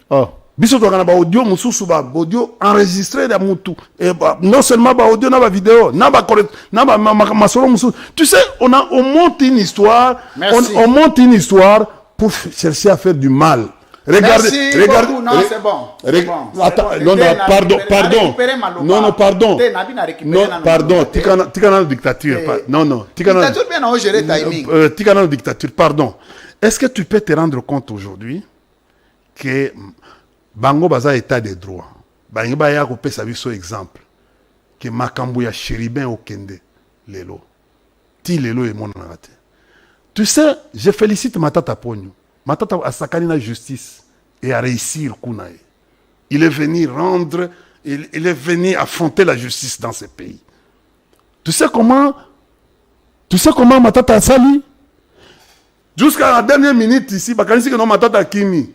Oh. Biso to kana ba audio mususu ba audio enregistré da mutu et non seulement ba audio na ba vidéo na ba masolo mususu. Tu sais, on monte une histoire. Merci. On monte une histoire pour chercher à faire du mal. Regardez, Merci regardez. beaucoup. Non, c'est bon. C'est bon. Attends, C'est non, bon. non, pardon, pardon. Non, pardon. Non, pardon. Tikana dictature. Non, non. Dictature bien en gérer timing. Tikana dictature, pardon. Est-ce que tu peux te rendre compte aujourd'hui que Bango baza état de droit. Bango ba ya ko pesa biso exemple que makambo ya Chéribin Okende lelo. Ti lelo e mona ngate. Tu sais, je félicite Matata Pogno. Matata a sakani na justice et a réussir kunae. Il est venu rendre, il est venu affronter la justice dans ce pays. Tu sais comment Matata a sali? Jusqu'à la dernière minute ici, bakanisi que non Matata Kimi.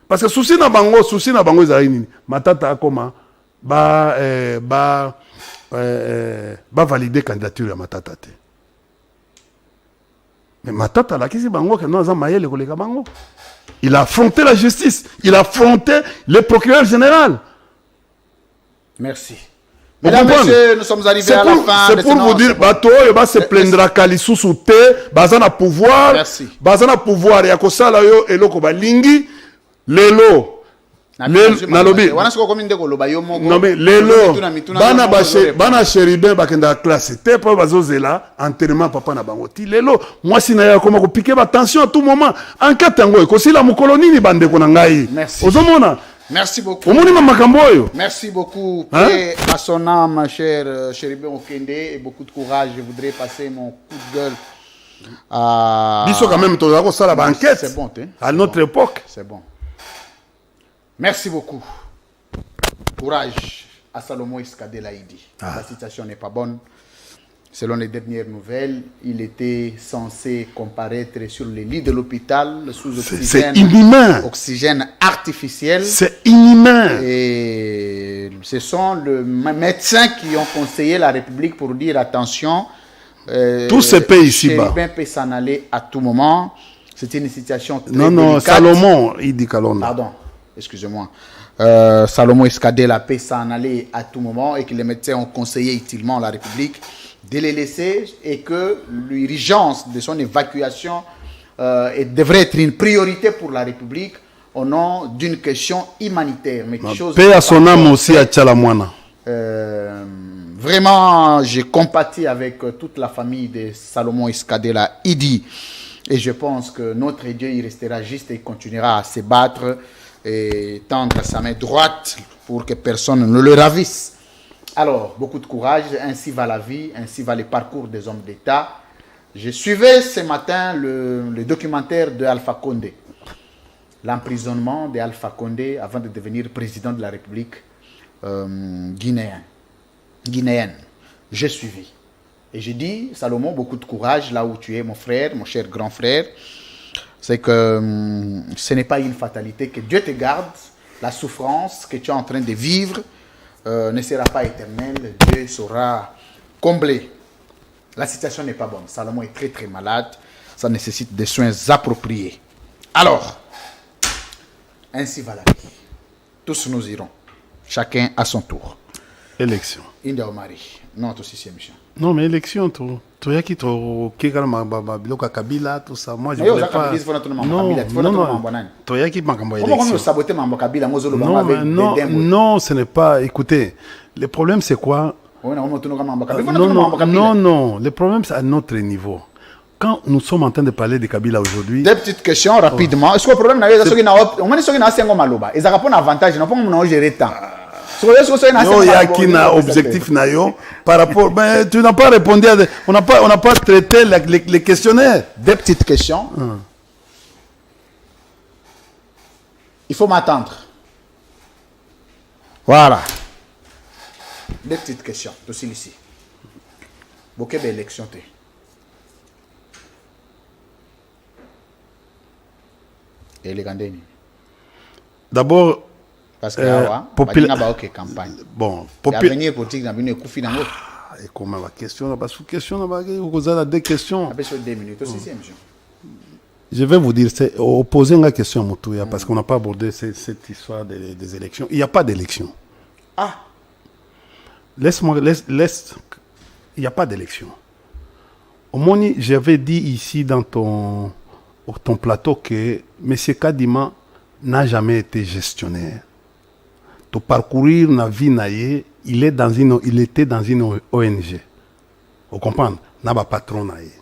Parce que souci na bango ezali nini. Matata akoma ba valider candidature ya Matata te. Mais Matata la kisi bango que non za mayele koleka bango. Il a affronté la justice, il a affronté le procureur général. Merci. Mesdames, messieurs, nous sommes arrivés à la fin. C'est pour vous dire, bato va se plaindra kalisu sous bazana pouvoir. Merci. Bazana pouvoir ya kosala yo eloko balingi. Lelo nalobi non mais lelo bana Chéribin bakenda classe te pa bazozela enterrement papa na bango ti lelo moi sina ya koma ko piquer attention à tout moment enquête ngo ko sila mukolo nini bande ko na ngai ozomona. Merci beaucoup. Merci beaucoup. Paix à son âme, cher Chéribin Okende, et beaucoup de courage. Je voudrais passer mon coup de gueule à... Biso quand même toza ko sala ba enquête. C'est bon, à notre époque. C'est bon. Merci beaucoup. Courage à Salomon Iskade Laïdi. La situation n'est pas bonne. Selon les dernières nouvelles, il était censé comparaître sur le lit de l'hôpital sous oxygène. C'est inhumain. Oxygène artificiel. C'est inhumain. Et ce sont les médecins qui ont conseillé la République pour dire attention. Tous ces pays ici-bas. Chéribin peut s'en aller à tout moment. C'est une situation très délicate. Non, Salomon, il dit Kalonda. Pardon. Excusez-moi, Salomon Iskadela peut s'en aller à tout moment et que les médecins ont conseillé utilement à la République de les laisser et que l'urgence de son évacuation devrait être une priorité pour la République au nom d'une question humanitaire. Mais paix à son âme aussi à Tchalamouana. Vraiment, j'ai compati avec toute la famille de Salomon Iskadela Idi et je pense que notre Dieu il restera juste et continuera à se battre et tendre sa main droite pour que personne ne le ravisse. Alors, beaucoup de courage, ainsi va la vie, ainsi va le parcours des hommes d'État. Je suivais ce matin le documentaire de Alpha Condé, l'emprisonnement d'Alpha Condé avant de devenir président de la République guinéenne. J'ai suivi. Et j'ai dit, Salomon, beaucoup de courage là où tu es, mon frère, mon cher grand frère. C'est que ce n'est pas une fatalité, que Dieu te garde, la souffrance que tu es en train de vivre ne sera pas éternelle, Dieu saura combler. La situation n'est pas bonne, Salomon est très très malade, ça nécessite des soins appropriés. Alors, ainsi va la vie, tous nous irons, chacun à son tour. Élection. Inda Omari, non, tout ceci, mission. Non, mais élection, tu as qui biloka Kabila, tout ça. Moi, je ne voulais pas. Non, ce n'est pas. Écoutez, le problème, c'est quoi? Non, le problème, c'est à notre niveau. Quand nous sommes en train de parler de Kabila aujourd'hui... Deux petites questions rapidement. Est-ce que le problème, c'est que nous avantage, nous gérer le temps. Objectif par rapport, mais tu n'as pas répondu on n'a pas traité les questionnaires. Deux petites questions. Il faut m'attendre. Voilà. Deux petites questions. Aussi ici. Beaucoup d'élections. Et les Gandéni. D'abord, parce que là, campagne. Bon, l'avenir politique n'a pas coup finalement. Et comment la question là, parce que question là, vous avez deux questions. Après sur 2 minutes aussi, c'est monsieur. Je vais vous dire, c'est opposer une question à Moutouya, parce qu'on n'a pas abordé cette histoire des élections. Il n'y a pas d'élection. Ah. Laisse-moi, laisse. Il n'y a pas d'élection. Au moins, j'avais dit ici dans ton plateau que M. Kadima n'a jamais été gestionnaire. Pour parcourir la vie naïe, il était dans une ONG. Vous comprenez? N'a pas patron naïe.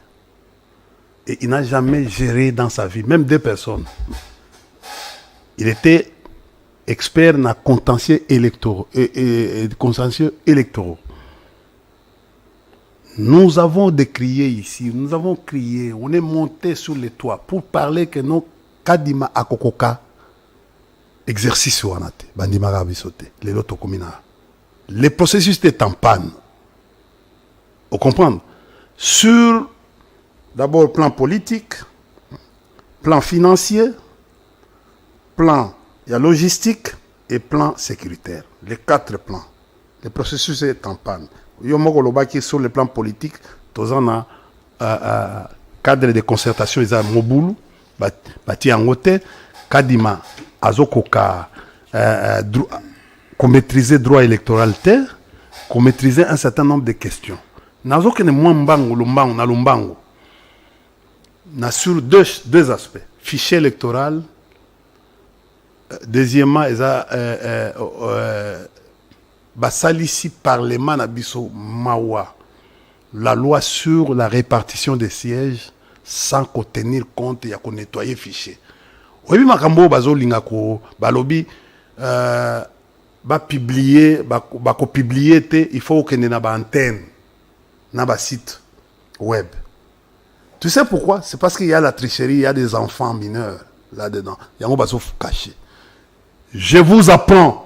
Et il n'a jamais géré dans sa vie, même 2 personnes. Il était expert dans contentieux électoraux et contentieux électoraux. Nous avons décrié ici, nous avons crié, on est monté sur les toits pour parler que nos Kadima Akokoka exercice ou anate, bandima rabisote, les loto komina. Le processus était en panne. Vous comprenez? Sur d'abord plan politique, plan financier, plan logistique et plan sécuritaire. Les 4 plans. Le processus est en panne. Qui sur le plan politique, tous en a cadre de concertation, ils ont Moboulou, bâti en côté, Kadima, Azokoka, qu'on maîtrisait droit électoral terre, qu'on maîtrisait un certain nombre de questions. Nazo que ne mwambango lumbango na lumbango. Na sur deux aspects. Fichier électoral. Deuxièmement, ils basalisi parlement na biso mawa. La loi sur la répartition des sièges sans qu'on tenir compte et qu'on nettoyer fichier. Oui, makambo bazo lingako balobi ba publier ba ko publier te il faut que na ba antenne na ba site web. Tu sais pourquoi? C'est parce qu'il y a la tricherie, il y a des enfants mineurs là-dedans. Yango bazo caché. Je vous apprends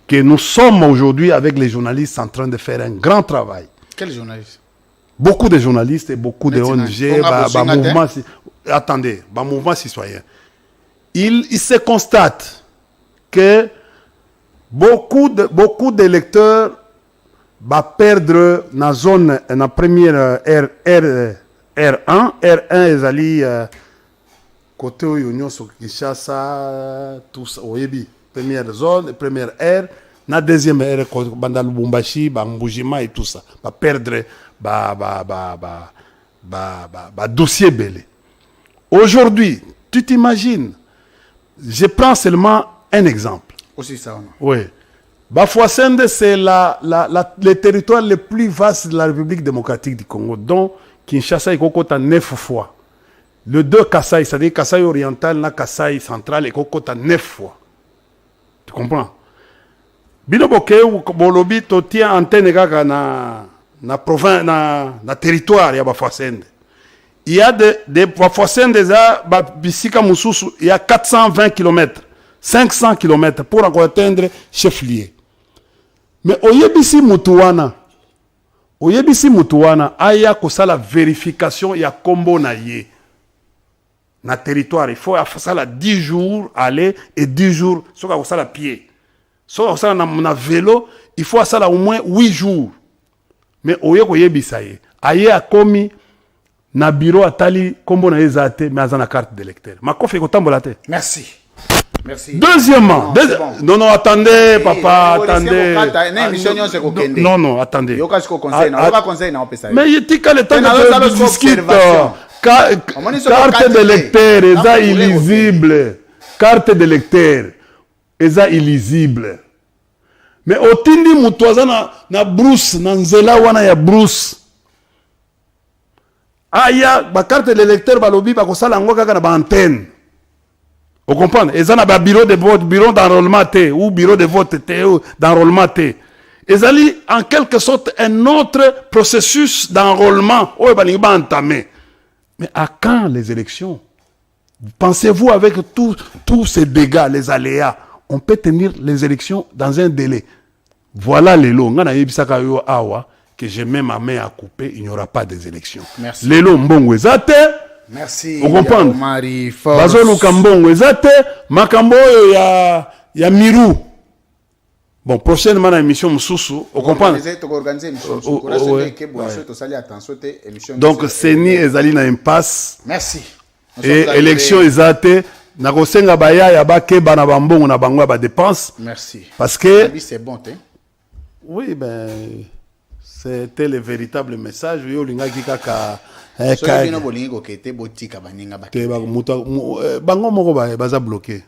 que nous sommes aujourd'hui avec les journalistes en train de faire un grand travail. Quels journalistes? Beaucoup de journalistes et beaucoup de ONG, mouvements. Attendez, mouvement citoyen. Il se constate que beaucoup d'électeurs vont perdre dans la zone, dans la première R1. R1 est allé côté où Union Kinshasa, tout ça, première zone, première R. Dans la deuxième R, Banda Lubumbashi, Mbujima et tout ça. Va perdre dossier belé. Aujourd'hui, tu t'imagines, je prends seulement un exemple. Aussi ça, non? Oui. Bafouassende, c'est le territoire le plus vaste de la République démocratique du Congo, dont Kinshasa est kokota 9 fois. Le 2 Kasaï, c'est-à-dire Kasaï oriental, na Kasaï central, est kokota 9 fois. Tu comprends? Binoboke ou Bolobi, tu tiens antenne na province, na territoire, ya Bafouassende. Il y a des Bafouassende, il y a 420 km, 500 km pour atteindre chef-lieu. Mais oyebisi mutuwana, aya kosa la vérification ya kombo na ye. Na territoire, il faut faire ça 10 jours aller et 10 jours, soit ça la pied. Soit ça na vélo, il faut ça au moins 8 jours. Mais oyebisa ye, aye a komi na bureau atali kombo na ezate mais azana carte d'électeur. Makofi ko tambola te. Merci. Merci. Deuxièmement, non, attendez, papa, attendez. Non, attendez. Mais il dit que le temps de discuter. Carte d'électeur, est illisible. Carte d'électeur, est illisible. Mais au tindi mutoza na Bruce, na nzela wana ya Bruce. Aya, ba carte d'électeur balobi ba kosala ngo kaka na ba antenne. Vous comprenez? Ils ont un bureau de vote, bureau d'enrôlement ou bureau de vote ou d'enrôlement. Ils ont en quelque sorte un autre processus d'enrôlement. Mais à quand les élections? Pensez-vous avec tous ces dégâts, les aléas, on peut tenir les élections dans un délai. Voilà les lots. Que je mets ma main à couper, il n'y aura pas des élections. Merci. Les lots mbongo ezate. Merci. Vous comprenez? Marie-Force. Bazo lukambongo ezate. Makambo ya miru. Bon, prochainement dans l'émission Moussoussou, vous comprenez? Donc, Seni ezali na impasse. Merci. Et élection ezate. Nakosenga baya ya bakeba na bambongo na bango ba dépense. Merci. Parce que c'est bon, hein? Oui, ben c'était le véritable message. Yo linga kika bango moko baza bloqué.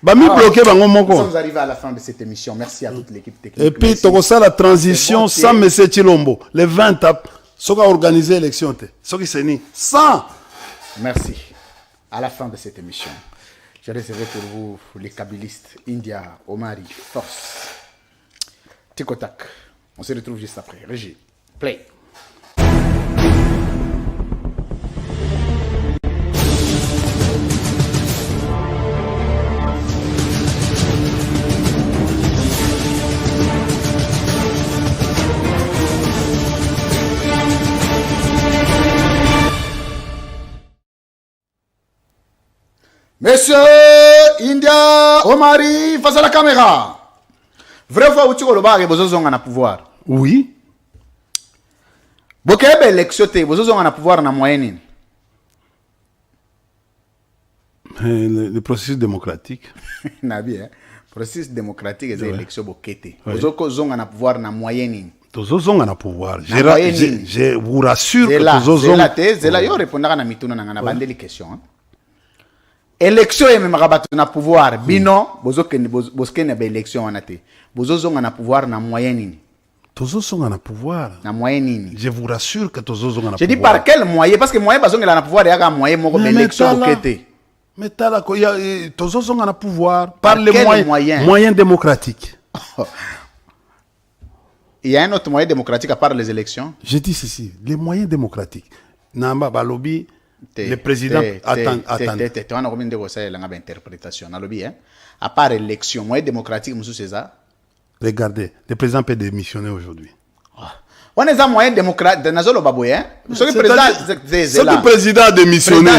Nous sommes arrivés à la fin de cette émission. Merci à toute l'équipe technique. Et puis, tu as la transition sans M. Chilombo. Les 20 tapes, ceux qui ont organisé l'élection, ceux qui s'est mis. Sans. Merci. À la fin de cette émission, je réservé pour vous les kabylistes India, Omari, Force, Tikotak. On se retrouve juste après. Régie, play. Monsieur India Omari face à la caméra. Vrai fois où tu as le besoin de pouvoir. Oui. Beaucoup d'élections, besoin de pouvoir na moyenne. Le processus démocratique. Nabi, processus démocratique et élections bokete. Besoin de pouvoir na moyenne. Tozo na pouvoir. Je vous rassure que tozo c'est là yo répondra na mituna na bandeli question. Élection et même rabat na pouvoir bino bozokene ba élection wana te bozozonga na pouvoir na moyen nini tozozonga na pouvoir na moyen nini je vous rassure que tozozonga na pouvoir. Je dis par quel moyen parce que moyen bazongela na pouvoir ya moyen moko ba élection okete mais tala ko ya tozozonga na pouvoir par les moyens démocratiques. Il y a un autre moyen démocratique à part les élections. Je dis ceci, les moyens démocratiques namba balobi. Le président attend. À part l'élection, moyen démocratique, M. César. Regardez, le président peut démissionner aujourd'hui. On est un moyen démocratique. Le président a démissionné.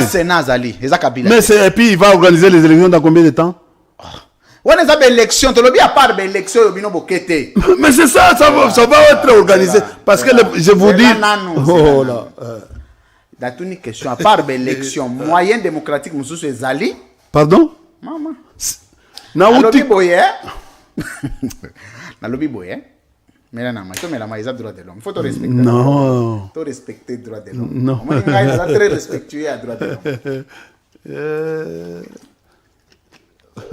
Mais et puis il va organiser les élections dans combien de temps? On est à l'élection, à part l'élection, mais c'est ça, ça va être organisé. Parce que je vous dis. Oh là. Dans une question, à part l'élection, moyen démocratique, M. Zali. Pardon? Maman. Na lobby boye. Na lobby boye. Mais là, il droit de l'homme. Il faut te respecter. Non. Il faut respecter le droit de l'homme. Non. Il est très respectueux à droit de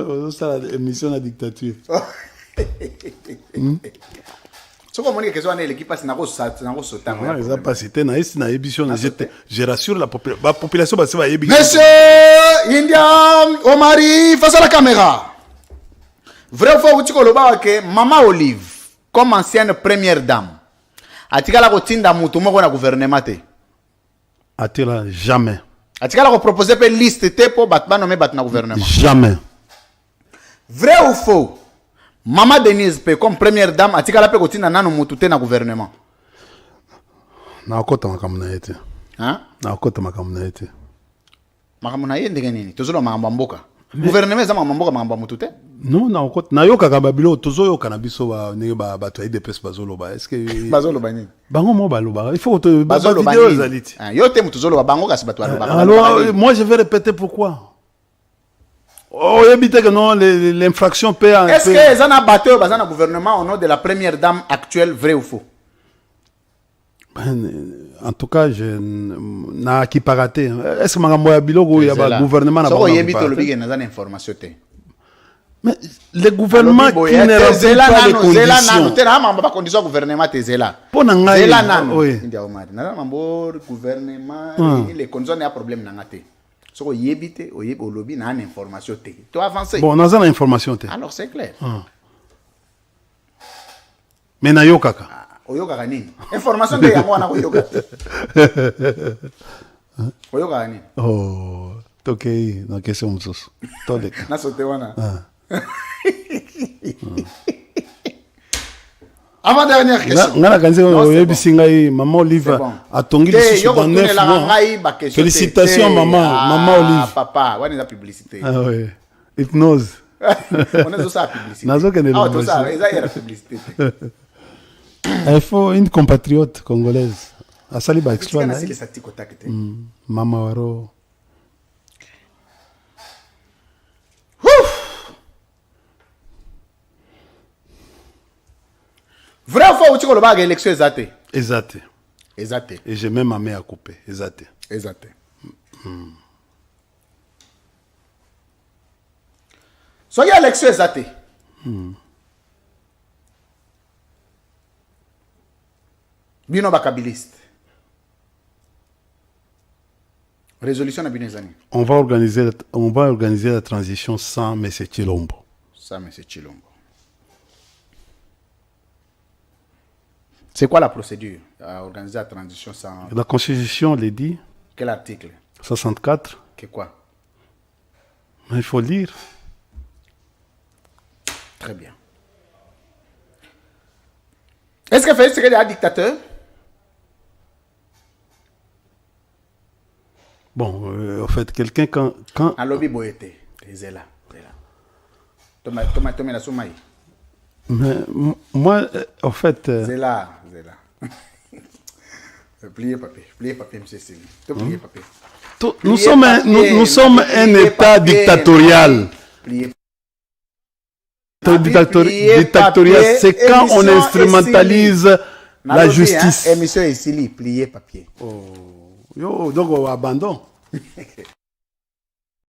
l'homme. Ça, l'émission de la dictature. Je rassure la population. Monsieur India Omari face à la caméra. Vrai fois où tu que Maman Olive, comme ancienne première dame, a-t-elle la mutumo na gouvernement te? A-t-elle jamais? A-t-elle proposé une liste te pour battre nommer battre na gouvernement? Jamais. Vrai ou faux? Maman Denise Pe comme première dame a-t-elle la pekotina nanu mutute na gouvernement? Na kota makamuna ete. Hein? Na kota makamuna ete. Makamuna yende nini? Tozolo makamboka. Gouvernement za makamboka makamutute? Non, na kota na yoka kababilo tozo yoka na biso ba nege ba bato de pes bazolo ba. Est-ce que bazolo ba nini? Bango mo baloba. Il faut que bazolo ba vidéo zaliti. Yo te mutuzolo ba bango kasi bato baloba. Alors moi je vais répéter pourquoi. Oh, il que non, l'infraction paie. Est-ce que les gens ont battu le gouvernement au nom de la première dame actuelle, vrai ou faux? En tout cas, je n'ai qui pas raté. Est-ce que le gouvernement n'a pas raté? Mais le gouvernement qui ne remplit pas les conditions. Pour les conditions n'ont problème. Si vous avez une information, tu dois avancer. Bon, on a une information. Alors c'est clair. Mais na yokaka. Oyokaka nini? Information de yango na oyoka. Oyokaka nini? Oh, tokei na question mususu. Toleka. Na sote wana. Avant-dernière question. Maman Olive a tongi le sushi dans 9 mois. Félicitations, maman Olive. Papa, on est la publicité. Ah oui. Hypnose. On est aussi à la publicité. Tout ça, il y a la publicité. Il faut une compatriote congolaise. A Saliba Extra. Maman Waro. Vrai ou faux, tu as le élection exacte? Exacte. Exacte. Et j'ai même ma main à couper. Exacte. Exacte. Soyez élection exacte. Bino bakabiliste. Résolution à Binezani. On va organiser la transition sans M. Chilombo. Sans M. Chilombo. C'est quoi la procédure à organiser la transition sans... La Constitution le dit. Quel article? 64. Que quoi? Il faut lire. Très bien. Est-ce que Félix Tshisekedi est un dictateur? Bon, en fait, quelqu'un quand... Un lobby boyete. C'est là. Thomas la soumaï. Mais moi, en fait... C'est là. Pliez papier, monsieur Sili. Pliez papier. Nous sommes un État dictatorial. Dictatorial, c'est quand on instrumentalise la justice. Émission Sili, pliez papier. Donc on abandonne.